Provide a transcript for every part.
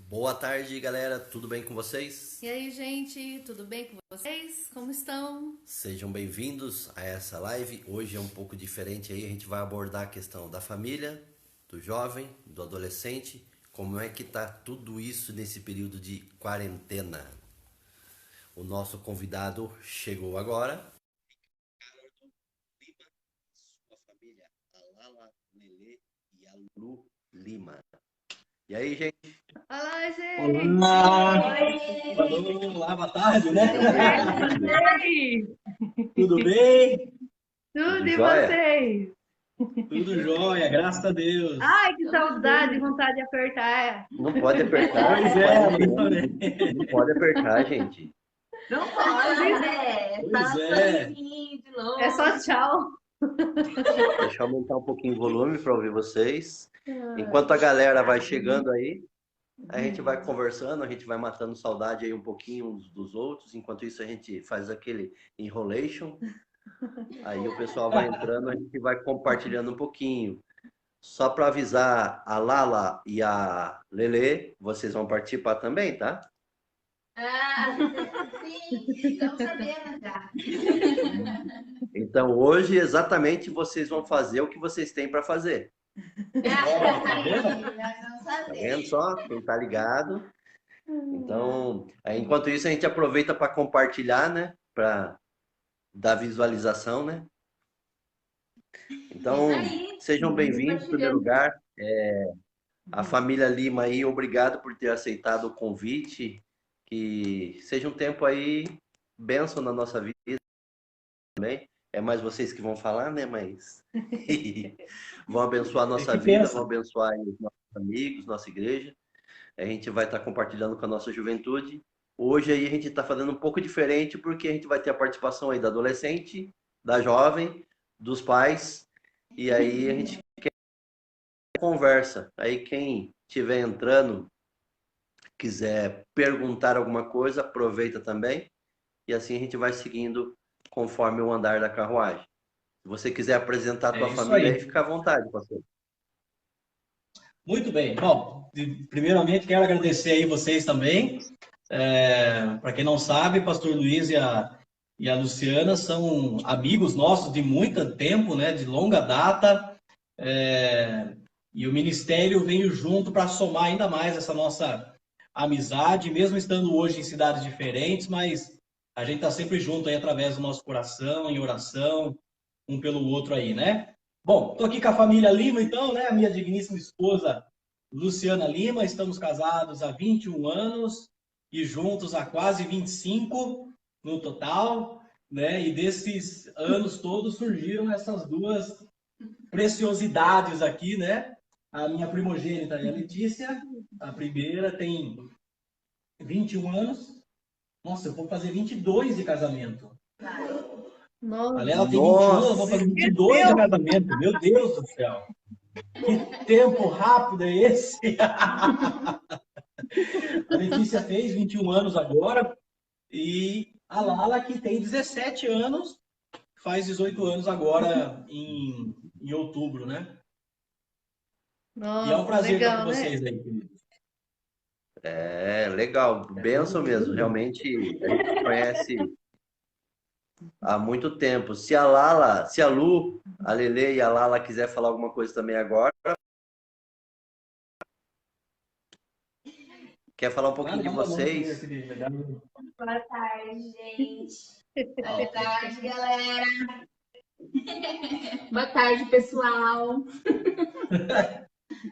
Boa tarde, galera. Tudo bem com vocês? E aí, gente, tudo bem com vocês? Como estão? Sejam bem-vindos a essa live. Hoje é um pouco diferente aí. A gente vai abordar a questão da família, do jovem, do adolescente. Como é que tá tudo isso nesse período de quarentena? O nosso convidado chegou agora. Sua família, a Lala, Lelê e a Lu Lima. E aí, gente? Olá, gente! Olá! Oi! Olá, boa tarde, né? Sejam bem-vindos. E aí? Tudo bem? Tudo Tudo e jóia? vocês? Tudo jóia, graças a Deus. Ai, que saudade, vontade de apertar. Não pode apertar, Pois tá é, quarentena. Não pode apertar, gente. Não pode, né? Pois Fala é. sozinho, de longe. É só tchau. Deixa eu aumentar um pouquinho o volume para ouvir vocês. Enquanto a galera vai chegando aí, a gente vai conversando, a gente vai matando saudade aí um pouquinho uns dos outros. Enquanto isso, a gente faz aquele enrolation. Aí o pessoal vai entrando, a gente vai compartilhando um pouquinho. Só para avisar a Lala e a Lelê, vocês vão participar também, tá? Ah, sim, estamos sabendo já. Então hoje exatamente vocês vão fazer o que vocês têm para fazer. Nós vamos Tá saber. vendo só? Quem tá ligado? Então, enquanto isso a gente aproveita para compartilhar, né? Para dar visualização, né? Então, sejam bem-vindos em primeiro lugar. A família Lima aí, obrigado por ter aceitado o convite. Que seja um tempo aí bênção na nossa vida também. É mais vocês que vão falar, né? Mas vão abençoar a nossa vida, vão abençoar aí os nossos amigos, nossa igreja. A gente vai estar compartilhando com a nossa juventude. Hoje aí a gente está fazendo um pouco diferente porque a gente vai ter a participação aí da adolescente, da jovem, dos pais. E aí a gente conversa. Aí quem estiver entrando, quiser perguntar alguma coisa, aproveita também. E assim a gente vai seguindo conforme o andar da carruagem. Se você quiser apresentar a tua família aí, fica à vontade, pastor. Muito bem. Bom, primeiramente quero agradecer aí vocês também. Para quem não sabe, pastor Luiz e a Luciana são amigos nossos de muito tempo, né? De longa data. E o ministério veio junto para somar ainda mais essa nossa amizade, mesmo estando hoje em cidades diferentes, mas a gente está sempre junto aí através do nosso coração, em oração, um pelo outro aí, né? Bom, estou aqui com a família Lima, então, né? A minha digníssima esposa, Luciana Lima. Estamos casados há 21 anos e juntos há quase 25 no total, né? E desses anos todos surgiram essas duas preciosidades aqui, né? A minha primogênita é a Letícia, a primeira tem 21 anos. Nossa, eu vou fazer 22 de casamento. Nossa, Ela tem 21, eu vou fazer 22 de Deus. casamento. Meu Deus do céu. Que tempo rápido é esse? A Letícia fez 21 anos agora e a Lala, que tem 17 anos, faz 18 anos agora em outubro, né? E é um Nossa, prazer estar com legal, né? vocês aí, queridos. É, legal, benção mesmo. Realmente a gente se conhece há muito tempo. Se a Lala, se a Lu, a Lele e a Lala quiser falar alguma coisa também agora, quer falar um pouquinho de vocês? Boa tarde, gente. Boa tarde, galera. Boa tarde, pessoal.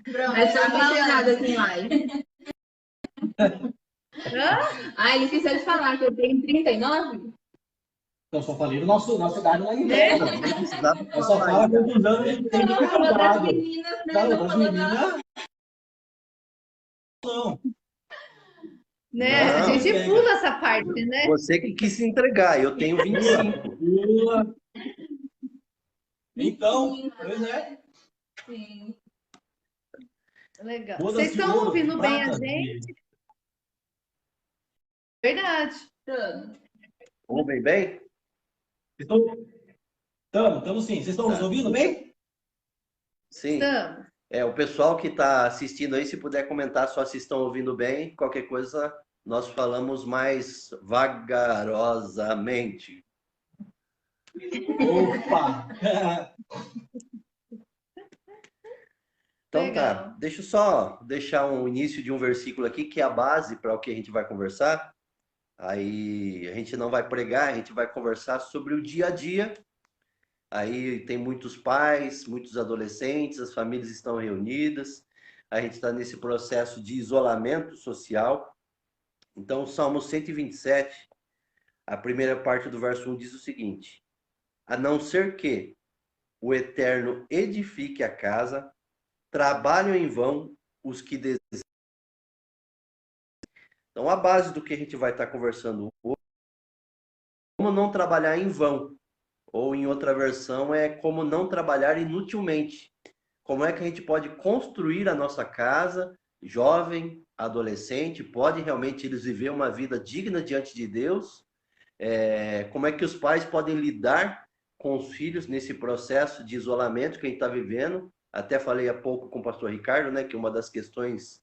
Pronto, é só emocionada aqui em live. Ah, ele esqueceu de falar que eu tenho 39. Eu só falei do nossa idade lá em Né? casa. Não precisava Eu só falar falo ainda. quantos anos a gente tem de Não falou das casado. meninas, né? Não, Não das falou das... meninas, não. Né? A Não, gente pega. pula essa parte, né? Você que quis se entregar, eu tenho 25. Pula. Então, pois é. Sim. Legal. Bodas Vocês de estão ouro, ouvindo bem a prata gente? Verdade. Tudo. Ouvem bem? Estamos sim. Vocês estão nos Tá. ouvindo bem? Sim. Estamos. O pessoal que está assistindo aí, se puder comentar só se estão ouvindo bem, qualquer coisa nós falamos mais vagarosamente. Opa! Então tá, Legal. deixa eu só deixar um início de um versículo aqui que é a base para o que a gente vai conversar. Aí a gente não vai pregar, a gente vai conversar sobre o dia a dia. Aí tem muitos pais, muitos adolescentes, as famílias estão reunidas. A gente está nesse processo de isolamento social. Então, o Salmo 127, a primeira parte do verso 1 diz o seguinte: a não ser que o Eterno edifique a casa, trabalham em vão os que desejam. Então, a base do que a gente vai estar conversando hoje, como não trabalhar em vão, ou em outra versão é como não trabalhar inutilmente. Como é que a gente pode construir a nossa casa, jovem, adolescente, pode realmente eles viver uma vida digna diante de Deus? Como é que os pais podem lidar com os filhos nesse processo de isolamento que a gente está vivendo? Até falei há pouco com o pastor Ricardo, né, que uma das questões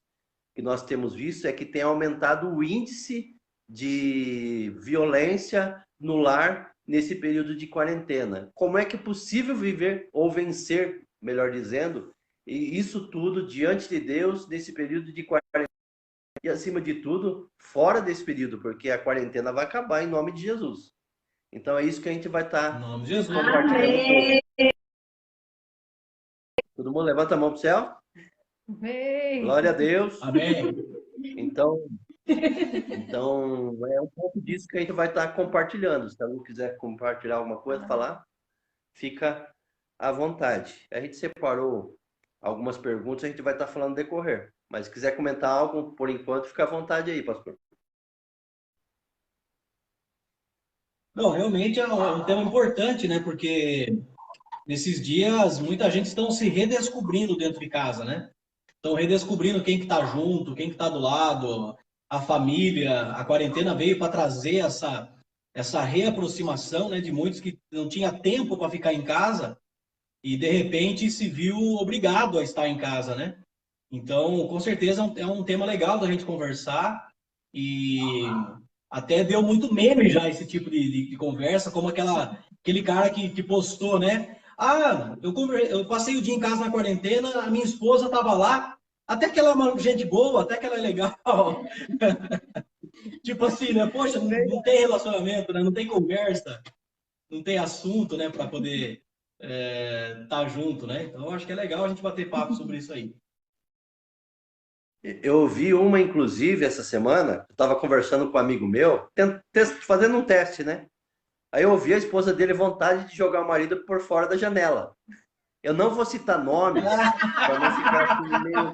que nós temos visto é que tem aumentado o índice de violência no lar nesse período de quarentena. Como é que é possível viver ou vencer, melhor dizendo, e isso tudo diante de Deus nesse período de quarentena? E acima de tudo, fora desse período, porque a quarentena vai acabar em nome de Jesus. Então é isso que a gente vai Em estar nome de Jesus. compartilhando um pouco. Amém. Todo mundo levanta a mão para o céu. Amém. Glória a Deus. Amém. Então, é um pouco disso que a gente vai estar compartilhando. Se alguém quiser compartilhar alguma coisa, falar, fica à vontade. A gente separou algumas perguntas, a gente vai estar falando no decorrer. Mas se quiser comentar algo, por enquanto, fica à vontade aí, pastor. Não, realmente é um tema importante, né? Porque nesses dias muita gente estão se redescobrindo dentro de casa, né? Estão redescobrindo quem que está junto, quem que está do lado, a família. A quarentena veio para trazer essa reaproximação, né, de muitos que não tinha tempo para ficar em casa e de repente se viu obrigado a estar em casa, né? Então, com certeza é um tema legal da gente conversar e até deu muito meme já esse tipo de conversa, como aquele cara que postou, né? Ah, eu passei o dia em casa na quarentena, a minha esposa estava lá, até que ela é uma gente boa, até que ela é legal. Tipo assim, né? Poxa, não tem relacionamento, né? Não tem conversa, não tem assunto, né? Para poder estar junto, né? Então, eu acho que é legal a gente bater papo sobre isso aí. Eu ouvi uma, inclusive, essa semana, eu estava conversando com um amigo meu, fazendo um teste, né? Aí eu ouvi a esposa dele vontade de jogar o marido por fora da janela. Eu não vou citar nomes, para não ficar assim meio...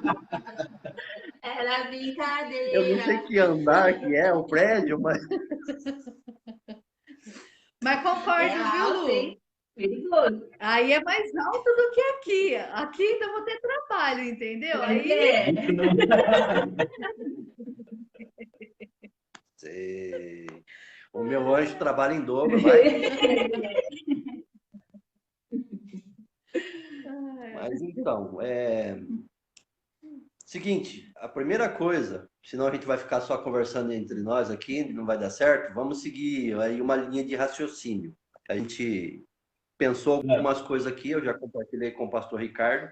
Era Eu não sei brincadeira. que andar que é o prédio, mas Mas É concordo, viu, alto, Lu? hein? Perigoso. Aí é mais alto do que aqui. Aqui ainda vou ter trabalho, entendeu? Pois Aí é. o meu anjo trabalha em dobro, vai. Mas então, seguinte, a primeira coisa, senão a gente vai ficar só conversando entre nós aqui, não vai dar certo, vamos seguir aí uma linha de raciocínio. A gente pensou algumas coisas aqui, eu já compartilhei com o pastor Ricardo.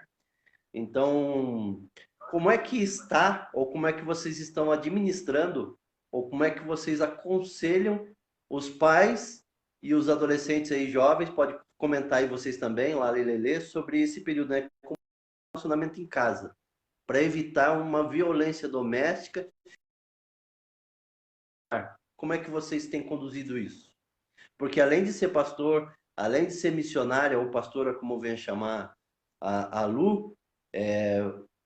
Então, como é que está, ou como é que vocês estão administrando, ou como é que vocês aconselham os pais e os adolescentes aí jovens, pode comentar aí vocês também, lá Lelê, sobre esse período, né, com relacionamento em casa, para evitar uma violência doméstica. Como é que vocês têm conduzido isso? Porque além de ser pastor, além de ser missionária ou pastora, como vem chamar a Lu,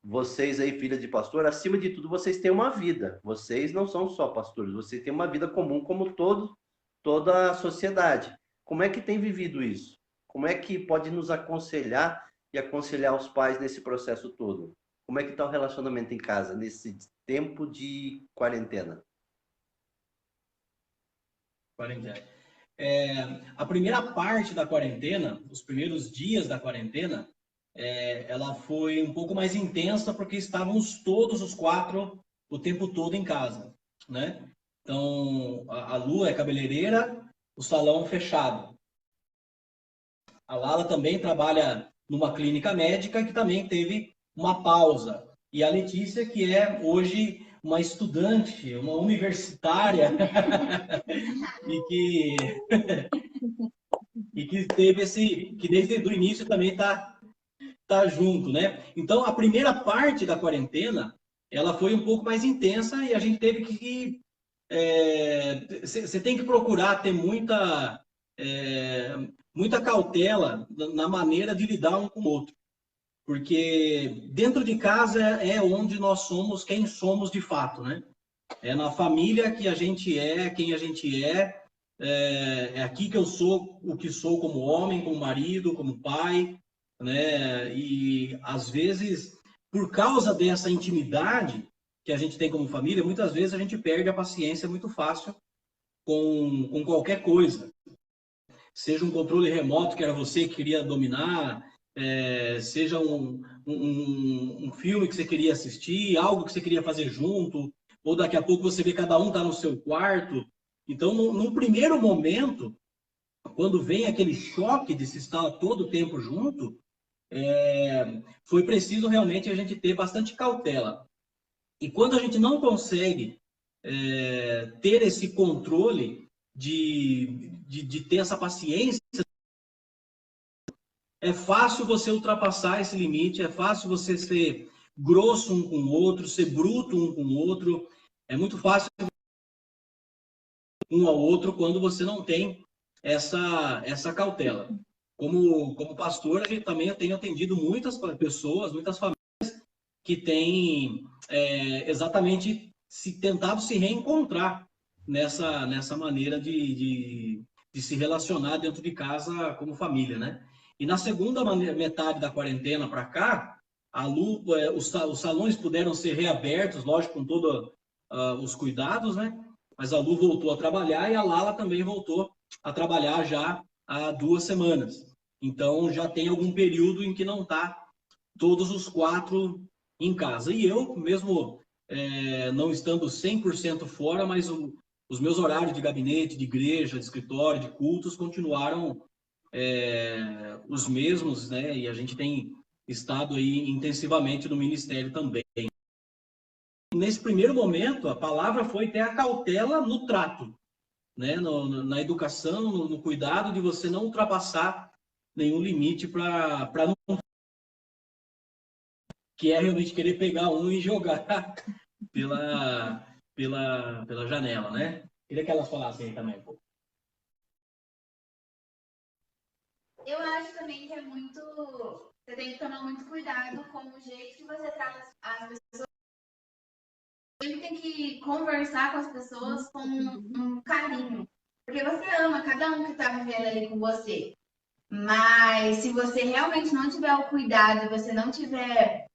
vocês aí, filha de pastor, acima de tudo, vocês têm uma vida. Vocês não são só pastores, vocês têm uma vida comum como toda a sociedade. Como é que tem vivido isso? Como é que pode nos aconselhar e aconselhar os pais nesse processo todo? Como é que está o relacionamento em casa, nesse tempo de quarentena? Quarentena. A primeira parte da quarentena, os primeiros dias da quarentena, ela foi um pouco mais intensa porque estávamos todos os 4 o tempo todo em casa, né? Então, a Lu é cabeleireira, o salão fechado. A Lala também trabalha numa clínica médica que também teve uma pausa. E a Letícia, que é hoje uma estudante, uma universitária, e que teve que desde o início também tá junto, né? Então, a primeira parte da quarentena, ela foi um pouco mais intensa e a gente teve que você tem que procurar ter muita cautela na maneira de lidar um com o outro, porque dentro de casa é onde nós somos quem somos de fato, né? É na família que a gente é quem a gente é aqui que eu sou o que sou como homem, como marido, como pai, né? E às vezes, por causa dessa intimidade que a gente tem como família, muitas vezes a gente perde a paciência muito fácil com qualquer coisa. Seja um controle remoto que era você que queria dominar, seja um filme que você queria assistir, algo que você queria fazer junto, ou daqui a pouco você vê cada um está no seu quarto. Então, no primeiro momento, quando vem aquele choque de se estar todo o tempo junto, foi preciso realmente a gente ter bastante cautela. E quando a gente não consegue ter esse controle de ter essa paciência, é fácil você ultrapassar esse limite, é fácil você ser grosso um com o outro, ser bruto um com o outro. É muito fácil um ao outro quando você não tem essa cautela. Como pastor, a gente também tem atendido muitas pessoas, muitas famílias que têm exatamente tentado se reencontrar nessa maneira de se relacionar dentro de casa como família, né? E na segunda metade da quarentena para cá, os salões puderam ser reabertos, lógico, com todos os cuidados, né? Mas a Lu voltou a trabalhar e a Lala também voltou a trabalhar já há 2 semanas. Então, já tem algum período em que não está todos os 4 em casa. E eu, mesmo não estando 100% fora, mas os meus horários de gabinete, de igreja, de escritório, de cultos continuaram os mesmos, né? E a gente tem estado aí intensivamente no ministério também. Nesse primeiro momento, a palavra foi ter a cautela no trato, né? Na educação, no cuidado de você não ultrapassar nenhum limite para não, que é realmente querer pegar um e jogar pela janela, né? Queria que elas falassem aí também, pô. Eu acho também que você tem que tomar muito cuidado com o jeito que você trata as pessoas. Você tem que conversar com as pessoas com um carinho. Porque você ama cada um que está vivendo ali com você. Mas se você realmente não tiver o cuidado, você não tiver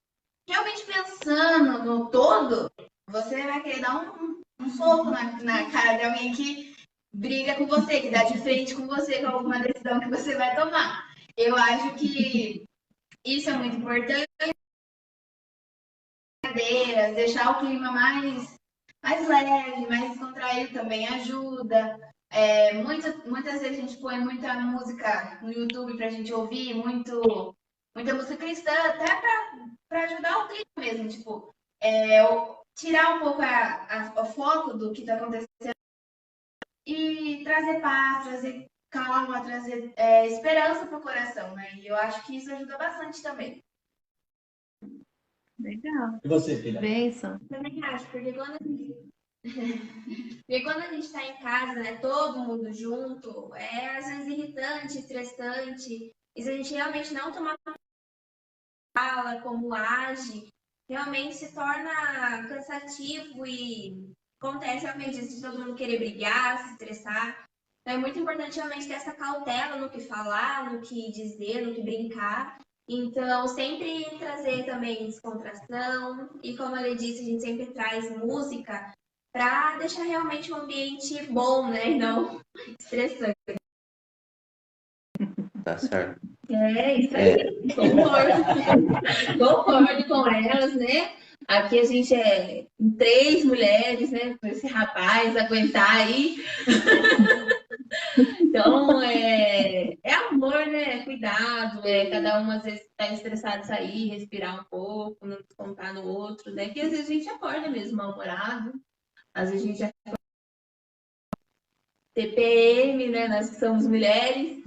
realmente pensando no todo, você vai querer dar um soco na cara de alguém que briga com você, que dá de frente com você com alguma decisão que você vai tomar. Eu acho que isso é muito importante. Deixar o clima mais leve, mais descontraído também ajuda. Muitas vezes a gente põe muita música no YouTube para a gente ouvir, muita música cristã, até para ajudar o clima mesmo, tipo, tirar um pouco o foco do que está acontecendo e trazer paz, trazer calma, trazer esperança para o coração, né? E eu acho que isso ajuda bastante também. Legal. E você, filha? Bênção. Também acho, porque quando a gente está em casa, né, todo mundo junto, às vezes irritante, estressante, e se a gente realmente não tomar fala, como age, realmente se torna cansativo e acontece realmente de todo mundo querer brigar, se estressar. Então é muito importante realmente ter essa cautela no que falar, no que dizer, no que brincar. Então, sempre trazer também descontração. E como ele disse, a gente sempre traz música para deixar realmente um ambiente bom, né? E não estressante. Tá certo. É isso aí, concordo com elas, né? Aqui a gente é 3 mulheres, né? Para esse rapaz aguentar aí. Então, é amor, né? É cuidado, cada uma às vezes está estressado, sair, respirar um pouco, não descontar no outro, né? Que às vezes a gente acorda mesmo mal-humorado, às vezes a gente acorda TPM, né? Nós que somos mulheres.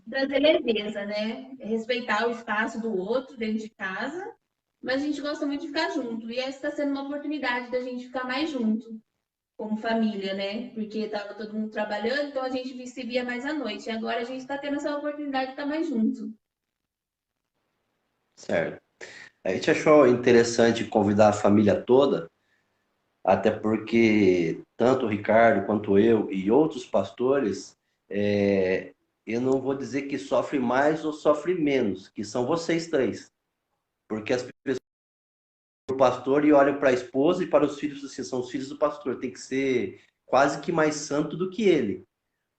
Trazer leveza, né? Respeitar o espaço do outro dentro de casa, mas a gente gosta muito de ficar junto. E essa está sendo uma oportunidade da gente ficar mais junto, como família, né? Porque estava todo mundo trabalhando, então a gente se via mais à noite. E agora a gente está tendo essa oportunidade de estar mais junto. Certo. A gente achou interessante convidar a família toda, até porque tanto o Ricardo quanto eu e outros pastores, eu não vou dizer que sofre mais ou sofre menos, que são vocês três. Porque as pessoas o pastor e olham para a esposa e para os filhos, assim, são os filhos do pastor, tem que ser quase que mais santo do que ele.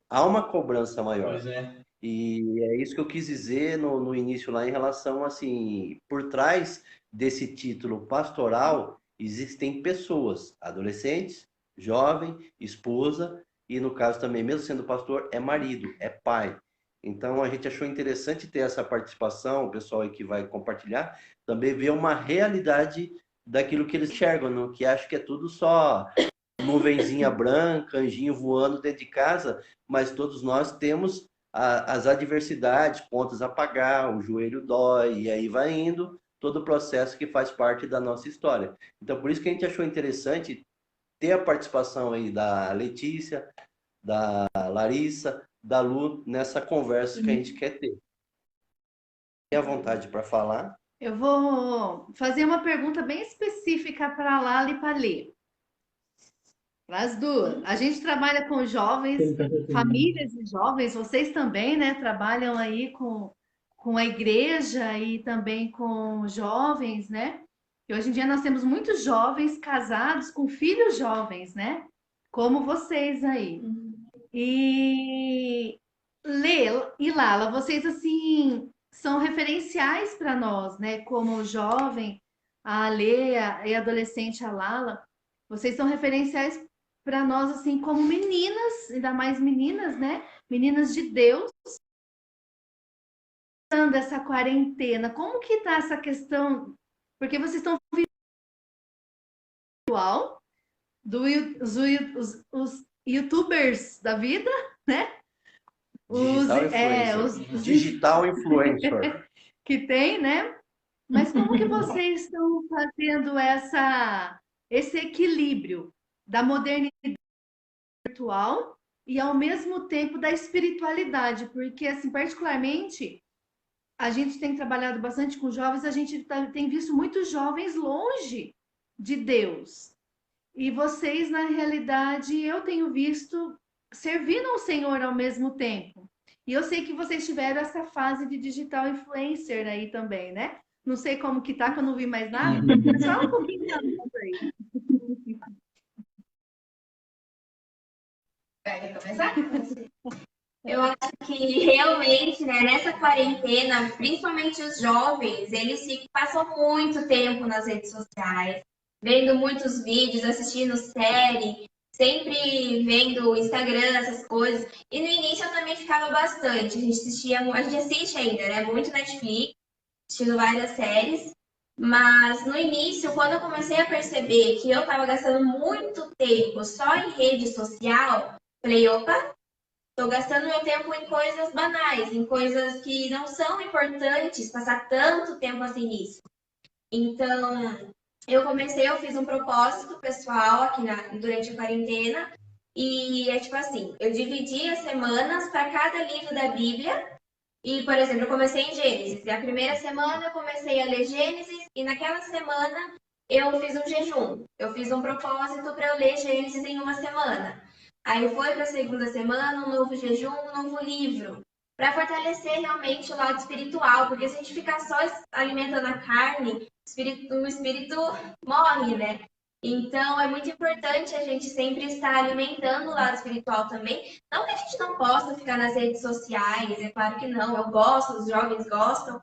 Há uma cobrança maior. Pois é. E é isso que eu quis dizer no início lá em relação, assim, por trás desse título pastoral, existem pessoas, adolescentes, jovem, esposa, e no caso também, mesmo sendo pastor, é marido, é pai. Então a gente achou interessante ter essa participação, o pessoal aí que vai compartilhar, também ver uma realidade daquilo que eles enxergam, não? Que acho que é tudo só nuvenzinha branca, anjinho voando dentro de casa, mas todos nós temos as adversidades, contas a pagar, o joelho dói, e aí vai indo todo o processo que faz parte da nossa história. Então, por isso que a gente achou interessante ter a participação aí da Letícia, da Larissa, da Lu, nessa conversa que a gente quer ter. Tenha vontade para falar. Eu vou fazer uma pergunta bem específica para a Lala e para a Lê. Para as duas. A gente trabalha com jovens, famílias e jovens, vocês também, né? Trabalham aí com a igreja e também com jovens, né? E hoje em dia nós temos muitos jovens casados com filhos jovens, né? Como vocês aí. E Lê e Lala, vocês assim são referenciais para nós, né? Como jovem, a Lê e adolescente a Lala, vocês são referenciais para nós assim como meninas, ainda mais meninas, né? Meninas de Deus. Dando essa quarentena, como que tá essa questão? Porque vocês estão virtual os YouTubers da vida, né? Digital influencer. Os Digital influencer. que tem, né? Mas como que vocês estão fazendo esse equilíbrio da modernidade virtual e ao mesmo tempo da espiritualidade? Porque, assim, particularmente, a gente tem trabalhado bastante com jovens, a gente tem visto muitos jovens longe de Deus. E vocês, na realidade, eu tenho visto servindo ao Senhor ao mesmo tempo. E eu sei que vocês tiveram essa fase de digital influencer aí também, né? Não sei como que tá, que eu não vi mais nada. Mas fala um pouquinho pra nós aí. Quer começar? Eu acho que realmente, né, nessa quarentena, principalmente os jovens, eles passam muito tempo nas redes sociais, vendo muitos vídeos, assistindo série, sempre vendo o Instagram, essas coisas. E no início eu também ficava bastante. A gente assiste ainda, né? Muito Netflix, assistindo várias séries. Mas no início, quando eu comecei a perceber que eu estava gastando muito tempo só em rede social, falei, opa, estou gastando meu tempo em coisas banais, em coisas que não são importantes, passar tanto tempo assim nisso. Então, eu fiz um propósito pessoal aqui durante a quarentena, e é tipo assim, eu dividi as semanas para cada livro da Bíblia, e, por exemplo, eu comecei em Gênesis, e a primeira semana eu comecei a ler Gênesis, e naquela semana eu fiz um jejum, eu fiz um propósito para eu ler Gênesis em uma semana. Aí foi para a segunda semana, um novo jejum, um novo livro, para fortalecer realmente o lado espiritual, porque se a gente ficar só alimentando a carne, o espírito morre, né? Então, é muito importante a gente sempre estar alimentando o lado espiritual também. Não que a gente não possa ficar nas redes sociais, é claro que não, eu gosto, os jovens gostam,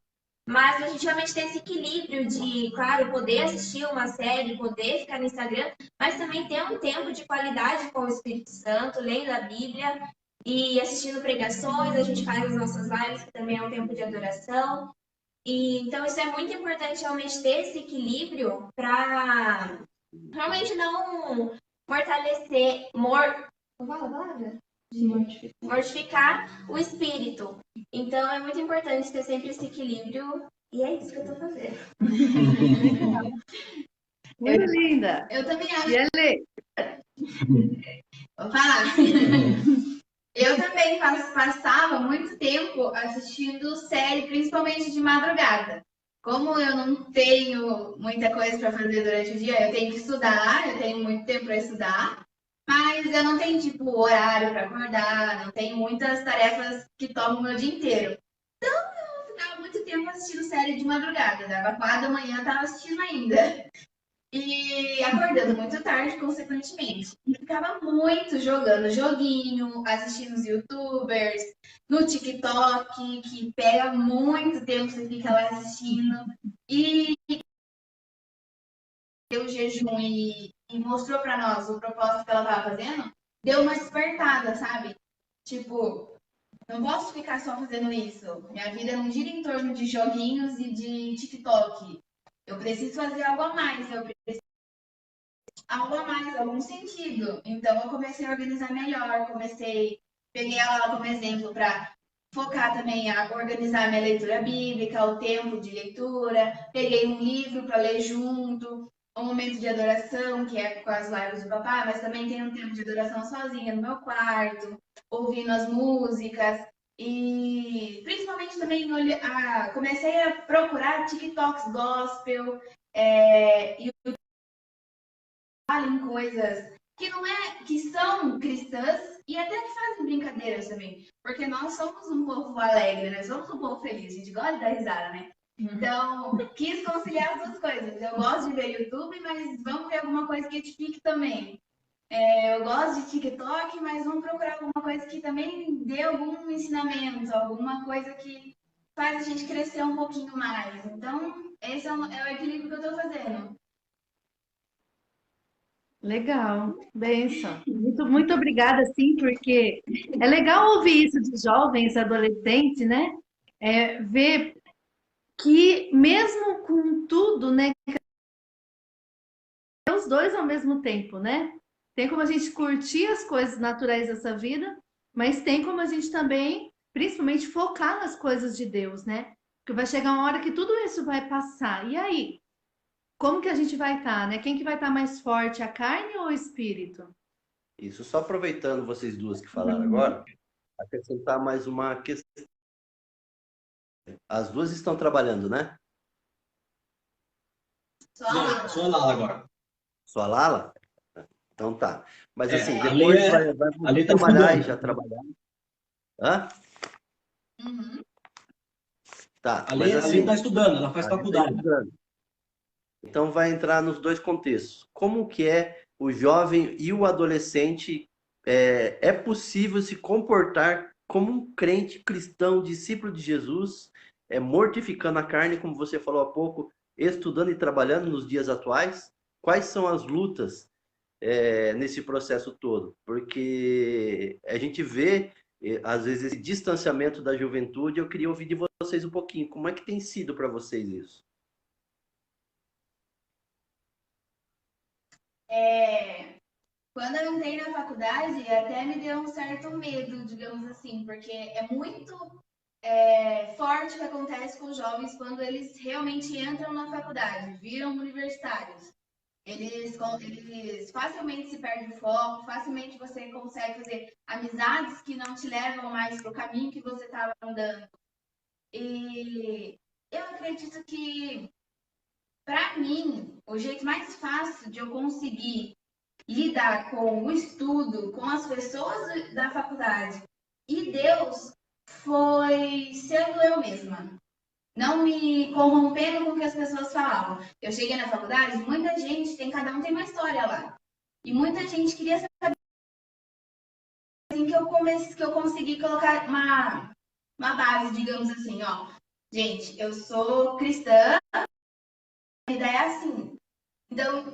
mas a gente realmente tem esse equilíbrio de, claro, poder assistir uma série, poder ficar no Instagram, mas também ter um tempo de qualidade com o Espírito Santo, lendo a Bíblia e assistindo pregações. A gente faz as nossas lives, que também é um tempo de adoração. E, então, isso é muito importante realmente ter esse equilíbrio para realmente não fortalecer, como fala a palavra? Mortificar o espírito. Então é muito importante ter sempre esse equilíbrio. E é isso que eu tô fazendo. Muito linda. Eu também acho. E Ale? Vou falar. Eu também passava muito tempo assistindo série, principalmente de madrugada. Como eu não tenho muita coisa para fazer durante o dia, eu tenho que estudar, eu tenho muito tempo para estudar, mas eu não tenho, tipo, horário para acordar, não tenho muitas tarefas que tomam o meu dia inteiro. Então, eu ficava muito tempo assistindo série de madrugada, dava 4 da manhã, tava assistindo ainda. E acordando muito tarde, consequentemente. E ficava muito jogando joguinho, assistindo os YouTubers, no TikTok, que pega muito tempo, você fica lá assistindo. E deu jejum e mostrou pra nós o propósito que ela tava fazendo, deu uma despertada, sabe? Tipo, não posso ficar só fazendo isso. Minha vida não gira em torno de joguinhos e de TikTok. Eu preciso fazer algo a mais, eu algo a mais, algum sentido. Então eu comecei a organizar melhor, peguei ela como exemplo para focar também a organizar minha leitura bíblica, o tempo de leitura, peguei um livro para ler junto, um momento de adoração, que é com as lives do papai, mas também tem um tempo de adoração sozinha no meu quarto, ouvindo as músicas. E principalmente também comecei a procurar TikToks gospel, e em coisas que não é, que são cristãs e até que fazem brincadeiras também, porque nós somos um povo alegre, né? Somos um povo feliz, a gente gosta de dar risada, né? Então, quis conciliar as duas coisas. Eu gosto de ver YouTube, mas vamos ver alguma coisa que edifique também. Eu gosto de TikTok, mas vamos procurar alguma coisa que também dê algum ensinamento, alguma coisa que faz a gente crescer um pouquinho mais. Então, esse é o equilíbrio que eu estou fazendo. Legal, benção. Muito, muito obrigada, sim, porque é legal ouvir isso de jovens, adolescentes, né? Ver que mesmo com tudo, né, os dois ao mesmo tempo, né? Tem como a gente curtir as coisas naturais dessa vida, mas tem como a gente também, principalmente, focar nas coisas de Deus, né? Porque vai chegar uma hora que tudo isso vai passar. E aí? Como que a gente vai estar, né? Quem que vai estar mais forte, a carne ou o espírito? Isso, só aproveitando vocês duas que falaram agora, acrescentar mais uma questão. As duas estão trabalhando, né? Só a Lala agora. Só a Lala? Então tá. Mas assim, a depois Lê- vai a Lê tá trabalhar e estudando. já trabalhar. Hã? Uhum. Tá, A mas Lê assim, está estudando, ela faz a Lê tá faculdade. estudando. Então vai entrar nos dois contextos. Como que é o jovem e o adolescente é possível se comportar como um crente cristão, discípulo de Jesus, mortificando a carne, como você falou há pouco, estudando e trabalhando nos dias atuais? Quais são as lutas nesse processo todo? Porque a gente vê, às vezes, esse distanciamento da juventude. Eu queria ouvir de vocês um pouquinho. Como é que tem sido para vocês isso? Quando eu entrei na faculdade, até me deu um certo medo, digamos assim, porque é muito forte o que acontece com os jovens quando eles realmente entram na faculdade, viram universitários. Eles facilmente se perdem o foco, facilmente você consegue fazer amizades que não te levam mais para o caminho que você estava andando. E eu acredito que, para mim, o jeito mais fácil de eu conseguir lidar com o estudo, com as pessoas da faculdade e Deus foi sendo eu mesma. não me corrompendo com o que as pessoas falavam. Eu cheguei na faculdade, muita gente, cada um tem uma história lá. E muita gente queria saber assim, que eu consegui colocar uma base, digamos assim, ó. Gente, eu sou cristã, a vida é assim. Então,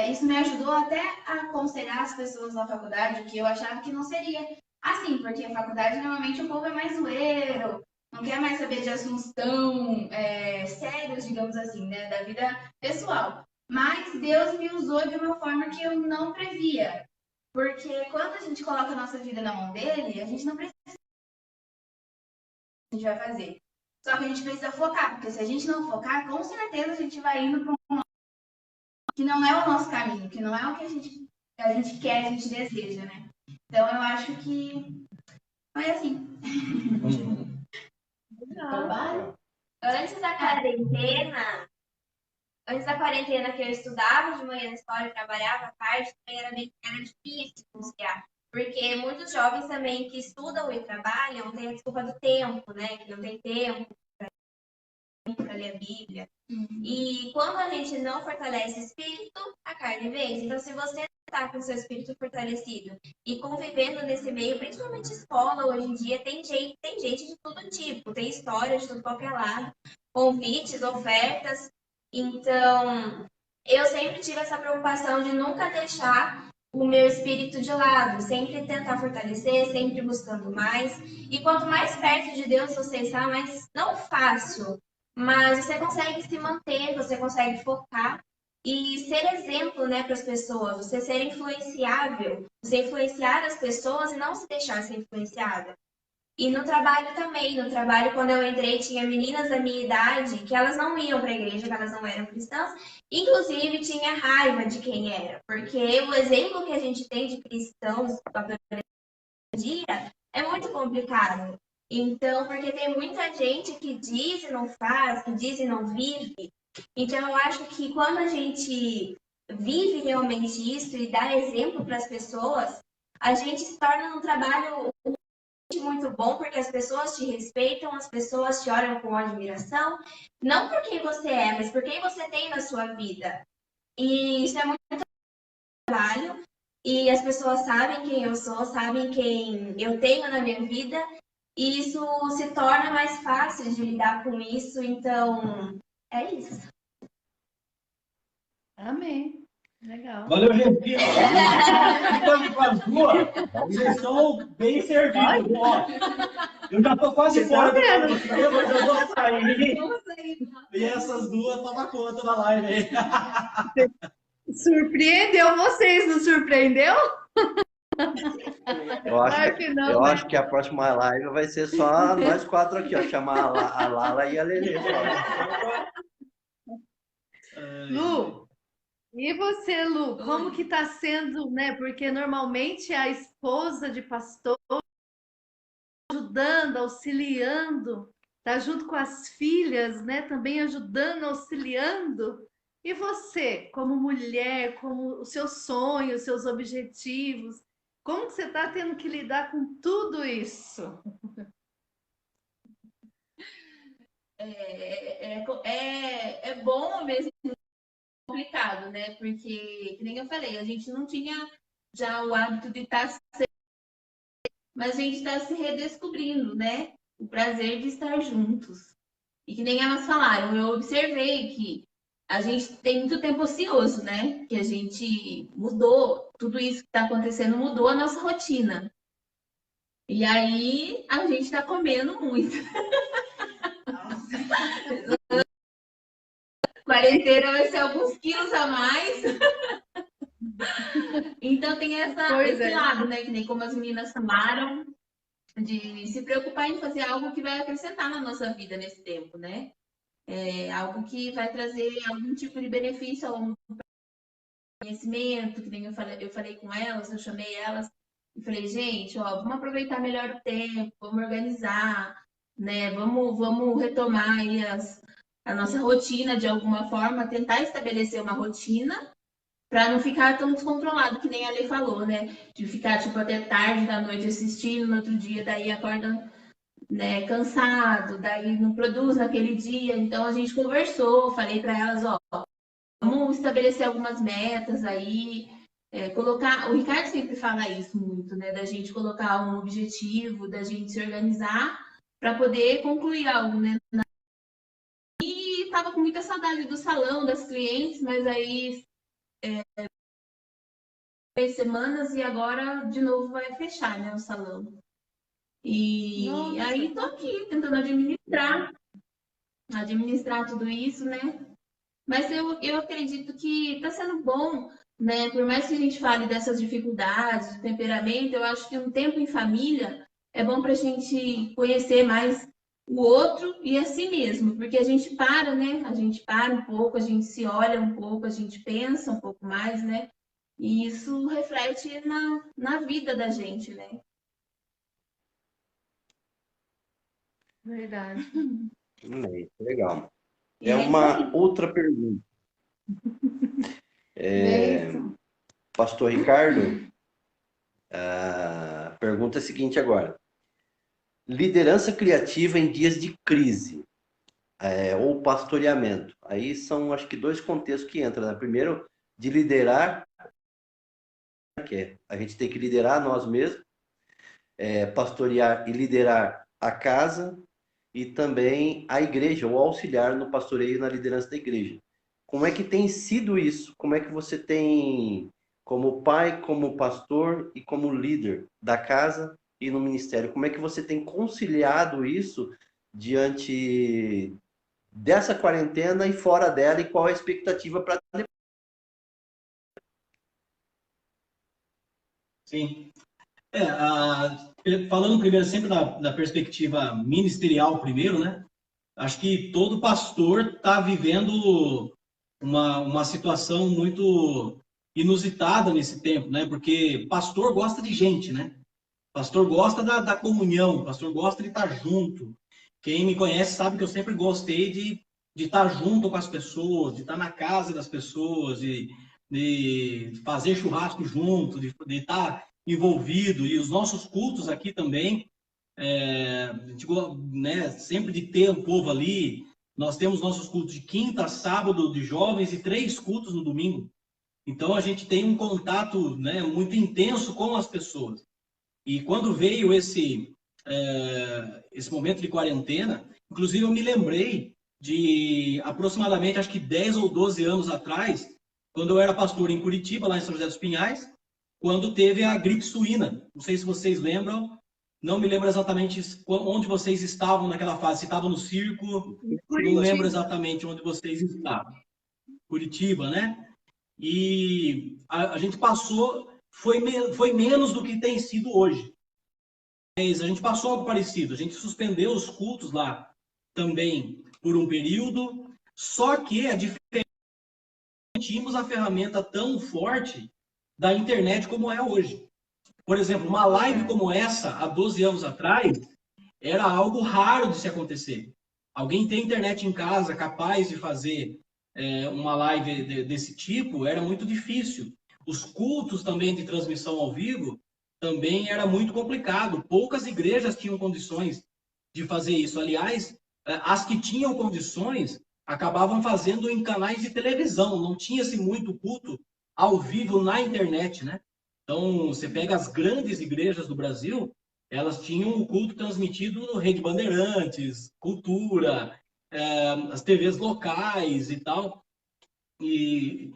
isso me ajudou até a aconselhar as pessoas na faculdade, que eu achava que não seria assim, porque a faculdade normalmente o povo é mais zoeiro, não quer mais saber de assuntos tão sérios, digamos assim, né, da vida pessoal. Mas Deus me usou de uma forma que eu não previa, porque quando a gente coloca a nossa vida na mão dele, a gente não precisa a gente vai fazer. Só que a gente precisa focar, porque se a gente não focar, com certeza a gente vai indo para um que não é o nosso caminho, que não é o que a gente quer, a gente deseja, né? Então eu acho que foi assim. Antes da quarentena, que eu estudava de manhã na escola e trabalhava à tarde, também era difícil conciliar. Porque muitos jovens também que estudam e trabalham têm a desculpa do tempo, né? Que não tem tempo para ler a Bíblia. E quando a gente não fortalece o espírito, a carne vence. Então, se você está com o seu espírito fortalecido e convivendo nesse meio, principalmente escola, hoje em dia, tem gente de todo tipo, tem história de tudo qualquer lado, convites, ofertas. Então, eu sempre tive essa preocupação de nunca deixar o meu espírito de lado, sempre tentar fortalecer, sempre buscando mais. E quanto mais perto de Deus você está, mais não fácil, mas você consegue se manter, você consegue focar e ser exemplo, né, para as pessoas, você ser influenciável, você influenciar as pessoas e não se deixar ser influenciada. E no trabalho também, no trabalho quando eu entrei tinha meninas da minha idade que elas não iam para a igreja, que elas não eram cristãs, inclusive tinha raiva de quem era, porque o exemplo que a gente tem de cristãos dia é muito complicado. Então, porque tem muita gente que diz e não faz, que diz e não vive. Então, eu acho que quando a gente vive realmente isso e dá exemplo para as pessoas, a gente se torna um trabalho muito bom, porque as pessoas te respeitam, as pessoas te olham com admiração, não por quem você é, mas por quem você tem na sua vida. E isso é muito trabalho. E as pessoas sabem quem eu sou, sabem quem eu tenho na minha vida, e isso se torna mais fácil de lidar com isso. Então, é isso. Amém. Legal. Valeu, gente. Ficamos com as duas. Vocês estão bem servidos. Ó, eu já estou quase fora do programa, mas eu vou sair. E essas duas tomam conta da live aí. Surpreendeu vocês, não surpreendeu? Claro que não, eu né? acho que a próxima live vai ser só nós quatro aqui, ó. Chamar a Lala e a Lelê. Lu, e você, Lu, como que tá sendo, né? Porque normalmente a esposa de pastor ajudando, auxiliando, tá junto com as filhas, né? Também ajudando, auxiliando. E você, como mulher, como os seus sonhos, seus objetivos, como que você está tendo que lidar com tudo isso? É bom ao mesmo tempo complicado, né? Porque, que nem eu falei, a gente não tinha já o hábito de estar mas a gente está se redescobrindo, né? O prazer de estar juntos. E que nem elas falaram, eu observei que a gente tem muito tempo ocioso, né? Que a gente mudou, tudo isso que está acontecendo mudou a nossa rotina. E aí a gente está comendo muito. Quarentena vai ser alguns quilos a mais. Então tem esse lado, né? Que nem como as meninas falaram, de se preocupar em fazer algo que vai acrescentar na nossa vida nesse tempo, né? Algo que vai trazer algum tipo de benefício ao longo do conhecimento, que nem eu falei com elas, eu chamei elas e falei, gente, ó, vamos aproveitar melhor o tempo, vamos organizar, né? Vamos retomar aí a nossa rotina de alguma forma, tentar estabelecer uma rotina para não ficar tão descontrolado, que nem a Lei falou, né? De ficar tipo até tarde da noite assistindo, no outro dia daí acorda né, cansado, daí não produz naquele dia. Então a gente conversou, falei para elas, ó, vamos estabelecer algumas metas aí, colocar. O Ricardo sempre fala isso muito, né, da gente colocar um objetivo, da gente se organizar para poder concluir algo, né? E estava com muita saudade do salão, das clientes, mas aí 3 semanas e agora de novo vai fechar, né, o salão. E Nossa. aí tô aqui tentando administrar tudo isso, né? Mas eu acredito que está sendo bom, né? Por mais que a gente fale dessas dificuldades, do temperamento, eu acho que um tempo em família é bom para a gente conhecer mais o outro e a si mesmo, porque a gente para, né? A gente para um pouco, a gente se olha um pouco, a gente pensa um pouco mais, né? E isso reflete na vida da gente, né? Verdade. Legal. E É é isso uma aí. outra pergunta. Benção. Pastor Ricardo, a pergunta é a seguinte agora. Liderança criativa em dias de crise, ou pastoreamento. Aí são, acho que, dois contextos que entram, né? Primeiro, de liderar, que é, a gente tem que liderar nós mesmos, pastorear e liderar a casa e também a igreja, ou auxiliar no pastoreio e na liderança da igreja. Como é que tem sido isso? Como é que você tem, como pai, como pastor e como líder da casa e no ministério, como é que você tem conciliado isso diante dessa quarentena e fora dela, e qual a expectativa para Sim. Falando primeiro sempre da perspectiva ministerial primeiro, né? Acho que todo pastor está vivendo uma situação muito inusitada nesse tempo, né? Porque pastor gosta de gente, né? Pastor gosta da comunhão, pastor gosta de estar junto. Quem me conhece sabe que eu sempre gostei de estar junto com as pessoas, de estar na casa das pessoas, de fazer churrasco junto, de estar envolvido. E os nossos cultos aqui também, né, sempre de ter um povo ali. Nós temos nossos cultos de quinta, sábado de jovens e 3 cultos no domingo. Então a gente tem um contato, né, muito intenso com as pessoas. E quando veio esse momento de quarentena, inclusive eu me lembrei de aproximadamente, acho que 10 ou 12 anos atrás, quando eu era pastor em Curitiba, lá em São José dos Pinhais, quando teve a gripe suína. Não sei se vocês lembram, não me lembro exatamente onde vocês estavam naquela fase, se estavam no circo, não lembro exatamente onde vocês estavam. Curitiba, né? E a gente passou, foi menos do que tem sido hoje. Mas a gente passou algo parecido, a gente suspendeu os cultos lá também por um período, só que a diferença é que tínhamos a ferramenta tão forte da internet como é hoje. Por exemplo, uma live como essa, há 12 anos atrás, era algo raro de se acontecer. Alguém tem internet em casa capaz de fazer uma live desse tipo, era muito difícil. Os cultos também de transmissão ao vivo também era muito complicado. Poucas igrejas tinham condições de fazer isso. Aliás, as que tinham condições acabavam fazendo em canais de televisão. Não tinha-se muito culto ao vivo na internet, né? Então, você pega as grandes igrejas do Brasil, elas tinham o culto transmitido no Rede Bandeirantes, Cultura, as TVs locais e tal, e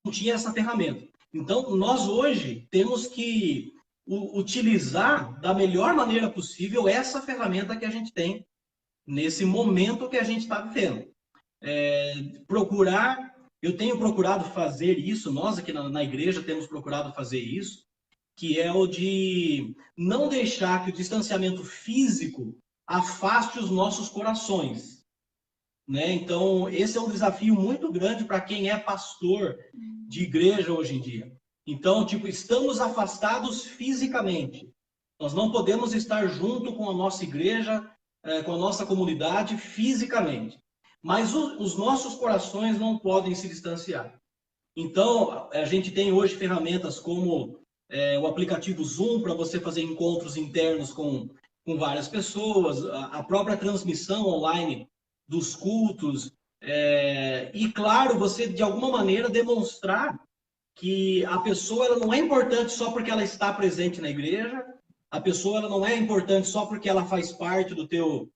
não tinha essa ferramenta. Então, nós hoje temos que utilizar da melhor maneira possível essa ferramenta que a gente tem nesse momento que a gente está vivendo. Eu tenho procurado fazer isso, nós aqui na igreja temos procurado fazer isso, que é o de não deixar que o distanciamento físico afaste os nossos corações, né? Então, esse é um desafio muito grande para quem é pastor de igreja hoje em dia. Então, tipo, estamos afastados fisicamente. Nós não podemos estar junto com a nossa igreja, com a nossa comunidade fisicamente. Mas os nossos corações não podem se distanciar. Então, a gente tem hoje ferramentas como o aplicativo Zoom para você fazer encontros internos com com várias pessoas, a própria transmissão online dos cultos, e claro, você de alguma maneira demonstrar que a pessoa ela não é importante só porque ela está presente na igreja, a pessoa ela não é importante só porque ela faz parte do teu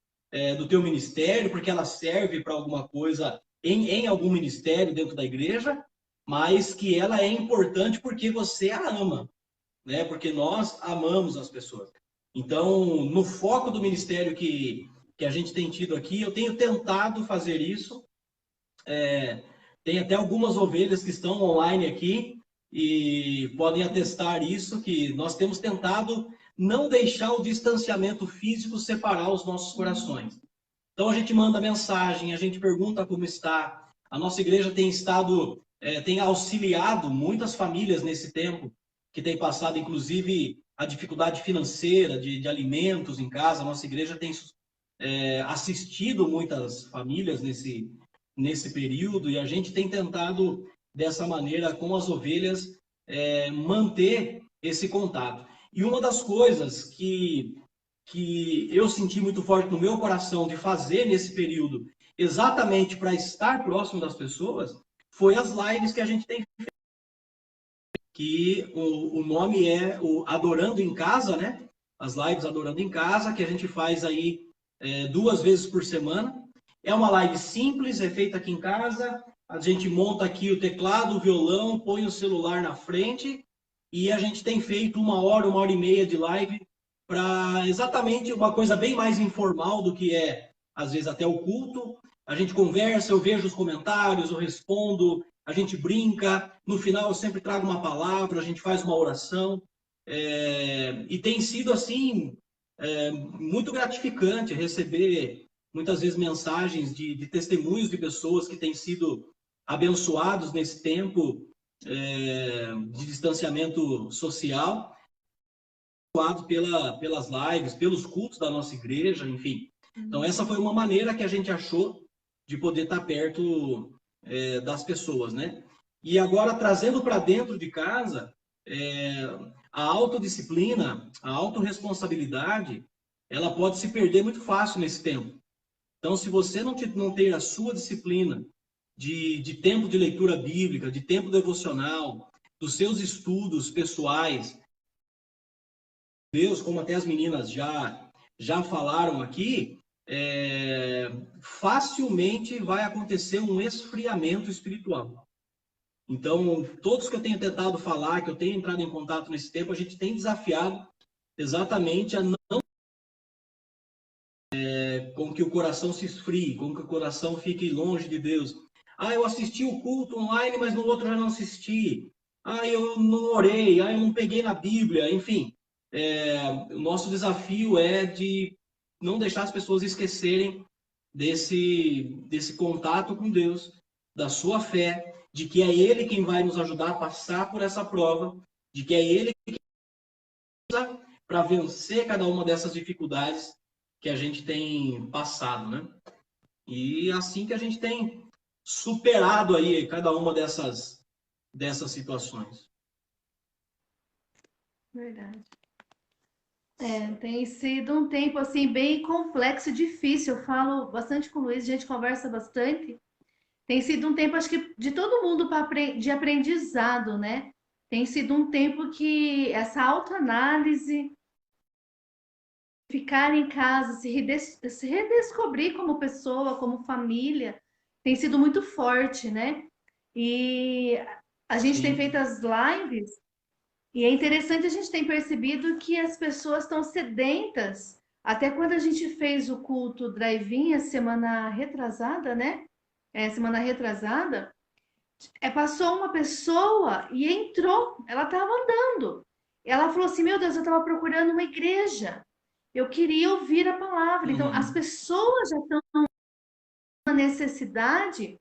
ministério, porque ela serve para alguma coisa em algum ministério dentro da igreja, mas que ela é importante porque você a ama, né? Porque nós amamos as pessoas. Então, no foco do ministério que a gente tem tido aqui, eu tenho tentado fazer isso. Tem até algumas ovelhas que estão online aqui e podem atestar isso, que nós temos tentado não deixar o distanciamento físico separar os nossos corações. Então, a gente manda mensagem, a gente pergunta como está. A nossa igreja tem auxiliado muitas famílias nesse tempo, que tem passado, inclusive, a dificuldade financeira de alimentos em casa. A nossa igreja tem assistido muitas famílias nesse período, e a gente tem tentado, dessa maneira, com as ovelhas, manter esse contato. E uma das coisas que eu senti muito forte no meu coração de fazer nesse período, exatamente para estar próximo das pessoas, foi as lives que a gente tem feito. Que o nome é o Adorando em Casa, né? As lives Adorando em Casa, que a gente faz aí 2 vezes por semana. É uma live simples, é feita aqui em casa. A gente monta aqui o teclado, o violão, põe o celular na frente e a gente tem feito 1 hora e meia de live para exatamente uma coisa bem mais informal do que às vezes, até o culto. A gente conversa, eu vejo os comentários, eu respondo, a gente brinca. No final, eu sempre trago uma palavra, a gente faz uma oração. E tem sido, assim, muito gratificante receber, muitas vezes, mensagens de testemunhos de pessoas que têm sido abençoados nesse tempo de distanciamento social, pelas lives, pelos cultos da nossa igreja, enfim. Então, essa foi uma maneira que a gente achou de poder estar perto das pessoas, né? E agora, trazendo para dentro de casa, a autodisciplina, a autorresponsabilidade, ela pode se perder muito fácil nesse tempo. Então, se você não ter a sua disciplina de tempo de leitura bíblica, de tempo devocional, dos seus estudos pessoais, Deus, como até as meninas já falaram aqui, facilmente vai acontecer um esfriamento espiritual. Então, todos que eu tenho tentado falar, que eu tenho entrado em contato nesse tempo, a gente tem desafiado exatamente a não com que o coração se esfrie, com que o coração fique longe de Deus. Eu assisti o culto online, mas no outro eu já não assisti. Eu não orei, eu não peguei na Bíblia, enfim. O nosso desafio é de não deixar as pessoas esquecerem desse contato com Deus, da sua fé, de que é Ele quem vai nos ajudar a passar por essa prova, de que é Ele quem usa para vencer cada uma dessas dificuldades que a gente tem passado, né? E assim que a gente tem superado aí cada uma dessas situações. Verdade. Tem sido um tempo assim bem complexo e difícil. Eu falo bastante com o Luiz, a gente conversa bastante. Tem sido um tempo, acho que, de todo mundo de aprendizado, né? Tem sido um tempo que essa autoanálise, ficar em casa, se redescobrir como pessoa, como família, tem sido muito forte, né? E a gente tem feito as lives e é interessante, a gente tem percebido que as pessoas estão sedentas. Até quando a gente fez o culto drive-in a semana retrasada, né? Semana retrasada, passou uma pessoa e entrou, ela estava andando. Ela falou assim, meu Deus, eu estava procurando uma igreja. Eu queria ouvir a palavra. Então, as pessoas já estão na necessidade